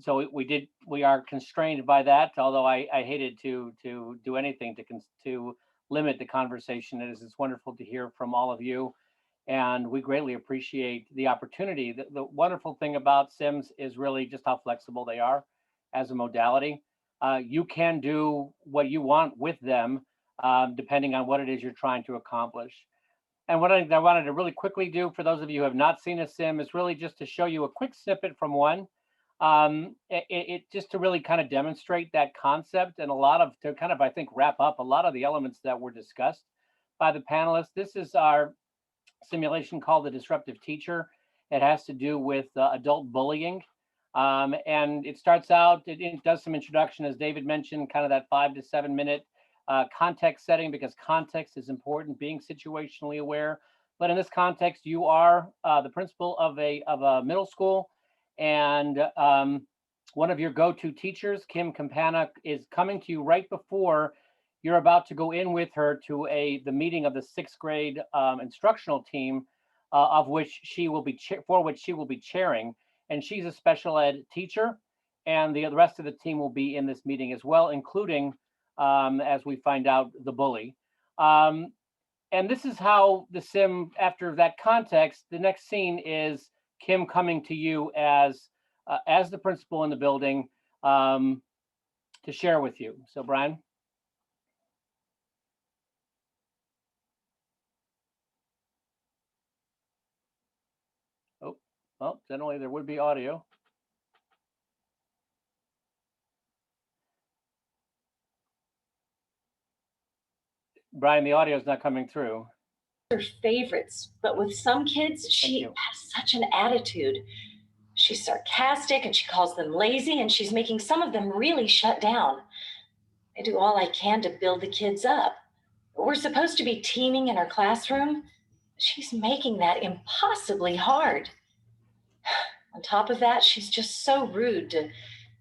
so we are constrained by that, although I hated to do anything to limit the conversation. It's wonderful to hear from all of you, and we greatly appreciate the opportunity. The wonderful thing about Sims is really just how flexible they are as a modality. You can do what you want with them, depending on what it is you're trying to accomplish. And what I wanted to really quickly do for those of you who have not seen a sim is really just to show you a quick snippet from one. It just to really kind of demonstrate that concept, and to kind of, I think, wrap up a lot of the elements that were discussed by the panelists. This is our simulation called the Disruptive Teacher. It has to do with adult bullying. And it starts out, it does some introduction, as David mentioned, kind of that 5 to 7 minute context setting, because context is important, being situationally aware. But in this context, you are the principal of a middle school, and one of your go-to teachers, Kim Campana, is coming to you right before you're about to go in with her to the meeting of the 6th grade instructional team, for which she will be chairing. And she's a special ed teacher, and the rest of the team will be in this meeting as well, including, as we find out, the bully. And this is how the sim, after that context, the next scene is Kim coming to you as the principal in the building to share with you. So, Brian. Oh, well, generally there would be audio. Brian, the audio is not coming through. Her favorites, but with some kids, she has such an attitude. She's sarcastic and she calls them lazy, and she's making some of them really shut down. I do all I can to build the kids up. We're supposed to be teaming in our classroom. She's making that impossibly hard. On top of that, she's just so rude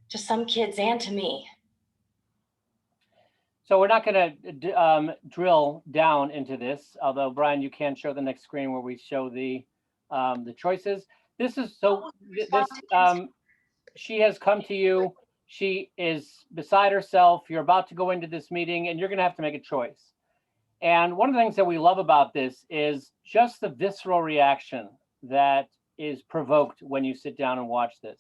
to some kids and to me. So we're not going to drill down into this, although Brian, you can show the next screen where we show the choices. This is she has come to you. She is beside herself. You're about to go into this meeting, and you're going to have to make a choice. And one of the things that we love about this is just the visceral reaction that is provoked when you sit down and watch this.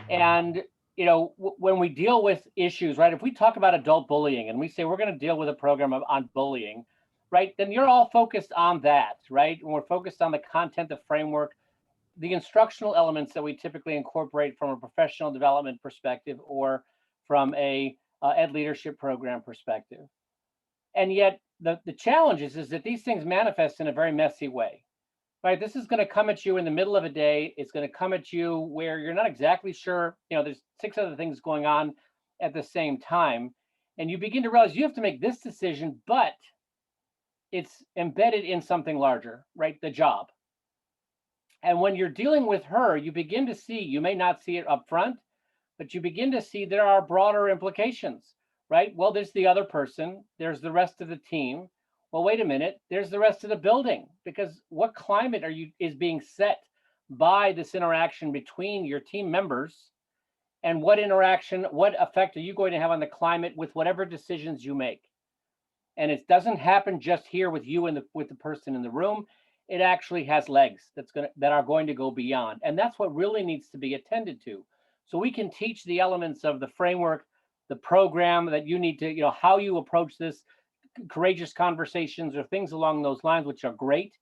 And you know, when we deal with issues, right? If we talk about adult bullying and we say we're going to deal with a program on bullying, right? Then you're all focused on that, right? And we're focused on the content, the framework, the instructional elements that we typically incorporate from a professional development perspective or from a ed leadership program perspective. And yet the challenge is that these things manifest in a very messy way. Right, this is going to come at you in the middle of a day. It's going to come at you where you're not exactly sure, you know, there's 6 other things going on at the same time. And you begin to realize you have to make this decision, but it's embedded in something larger, right? The job. And when you're dealing with her, you begin to see, you may not see it up front, but you begin to see there are broader implications, right? Well, there's the other person, there's the rest of the team. Well, wait a minute, there's the rest of the building, because what climate is being set by this interaction between your team members, and what effect are you going to have on the climate with whatever decisions you make? And it doesn't happen just here with you and with the person in the room. it actually has legs that are going to go beyond. And that's what really needs to be attended to. So we can teach the elements of the framework, the program that you need to, how you approach this, courageous conversations or things along those lines, which are great.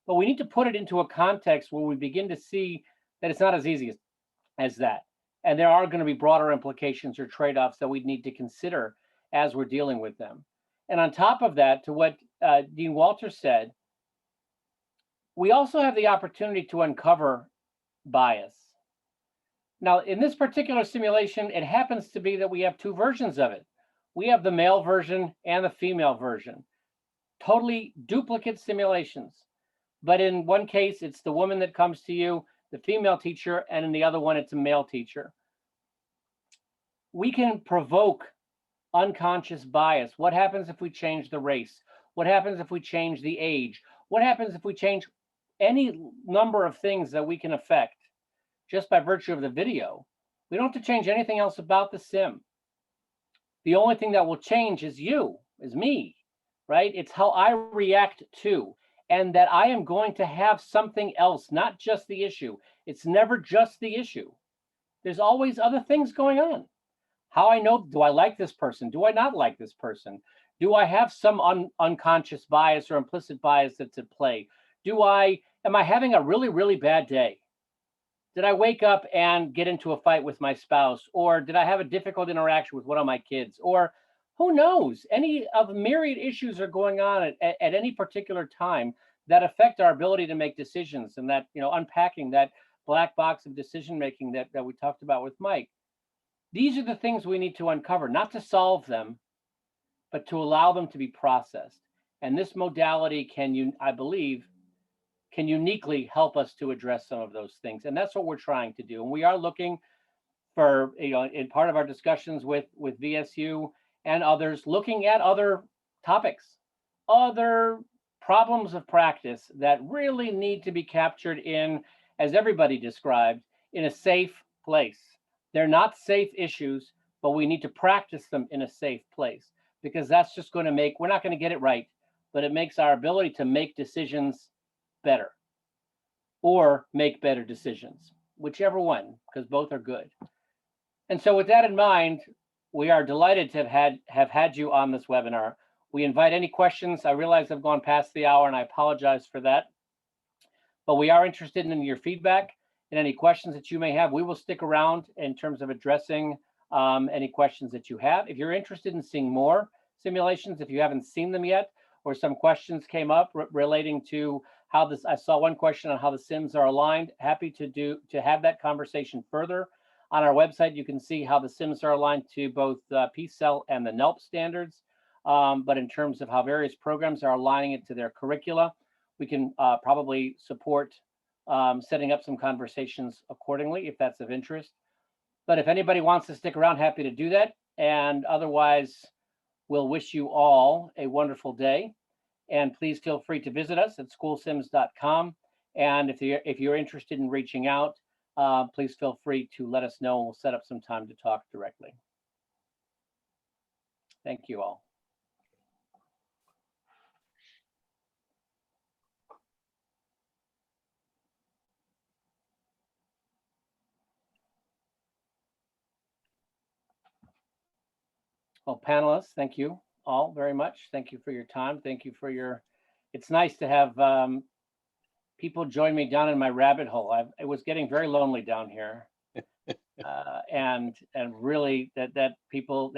But we need to put it into a context where we begin to see that it's not as easy as that. And there are going to be broader implications or trade-offs that we need to consider as we're dealing with them. And on top of that, to what Dean Walters said, we also have the opportunity to uncover bias. Now, in this particular simulation, it happens to be that we have two versions of it. We have the male version and the female version, totally duplicate simulations. But in one case, it's the woman that comes to you, the female teacher, and in the other one, it's a male teacher. We can provoke unconscious bias. What happens if we change the race? What happens if we change the age? What happens if we change any number of things that we can affect just by virtue of the video? We don't have to change anything else about the sim. The only thing that will change is me, right? It's how I react to, and that I am going to have something else, not just the issue. It's never just the issue. There's always other things going on. How I know, do I like this person? Do I not like this person? Do I have some unconscious bias or implicit bias that's at play? Am I having a really, really bad day? Did I wake up and get into a fight with my spouse? Or did I have a difficult interaction with one of my kids? Or who knows? Any of the myriad issues are going on at any particular time that affect our ability to make decisions, and that, unpacking that black box of decision making that we talked about with Mike. These are the things we need to uncover, not to solve them, but to allow them to be processed. And this modality I believe, can uniquely help us to address some of those things. And that's what we're trying to do. And we are looking for, in part of our discussions with VSU and others, looking at other topics, other problems of practice that really need to be captured in, as everybody described, in a safe place. They're not safe issues, but we need to practice them in a safe place, because that's just going to we're not going to get it right, but it makes our ability to make decisions better, or make better decisions, whichever one, because both are good. And so with that in mind, we are delighted to have had you on this webinar. We invite any questions. I realize I've gone past the hour and I apologize for that, but we are interested in your feedback and any questions that you may have. We will stick around in terms of addressing any questions that you have. If you're interested in seeing more simulations, if you haven't seen them yet, or some questions came up relating to how this, I saw one question on how the sims are aligned. Happy to have that conversation further. On our website, you can see how the sims are aligned to both PCEL and the NELP standards. But in terms of how various programs are aligning it to their curricula, we can probably support setting up some conversations accordingly if that's of interest. But if anybody wants to stick around, happy to do that. And otherwise, we'll wish you all a wonderful day. And please feel free to visit us at schoolsims.com. And if you're interested in reaching out, please feel free to let us know, and we'll set up some time to talk directly. Thank you all. Well, panelists, thank you all very much. Thank you for your time. Thank you for it's nice to have people join me down in my rabbit hole. It was getting very lonely down here. And really that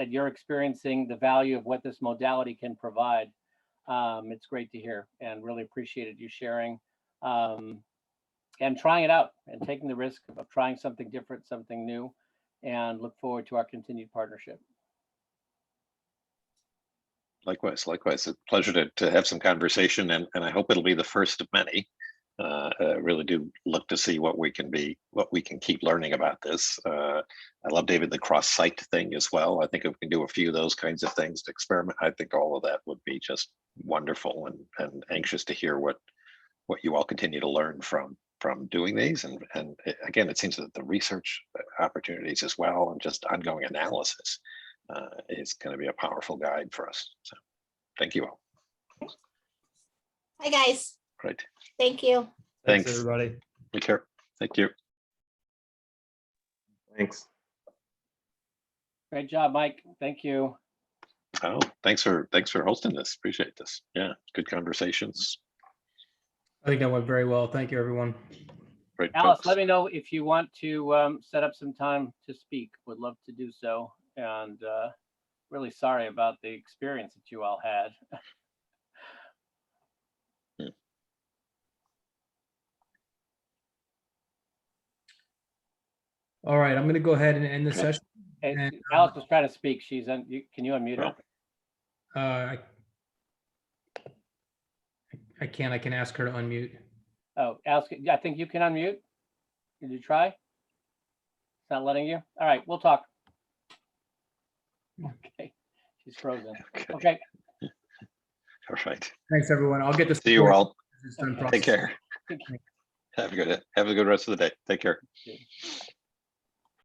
you're experiencing the value of what this modality can provide. It's great to hear, and really appreciated you sharing and trying it out and taking the risk of trying something different, something new, and look forward to our continued partnership. Likewise. It's a pleasure to have some conversation, and I hope it'll be the first of many. Really do look to see what we can keep learning about this. I love, David, the cross-site thing as well. I think if we can do a few of those kinds of things to experiment, I think all of that would be just wonderful, and anxious to hear what you all continue to learn from doing these. And again, it seems that the research opportunities as well, and just ongoing analysis is going to be a powerful guide for us. So thank you all. Hi, guys. Great. Thank you. Thanks. Everybody. Take care. Thank you. Thanks. Great job, Mike. Thank you. Oh, thanks for hosting this. Appreciate this. Yeah, good conversations. I think that went very well. Thank you, everyone. Great. Alice, folks. let me know if you want to set up some time to speak. Would love to do so. And really sorry about the experience that you all had. All right, I'm going to go ahead and end the session. And Alice was trying to speak. She's on. Can you unmute her? I can't. I can ask her to unmute. Oh, Alice, I think you can unmute. Did you try? It's not letting you. All right, we'll talk. Okay, she's frozen. Okay. All right. Thanks, everyone. I'll get this. See you all. This is done Take care. Okay. Have a good rest of the day. Take care.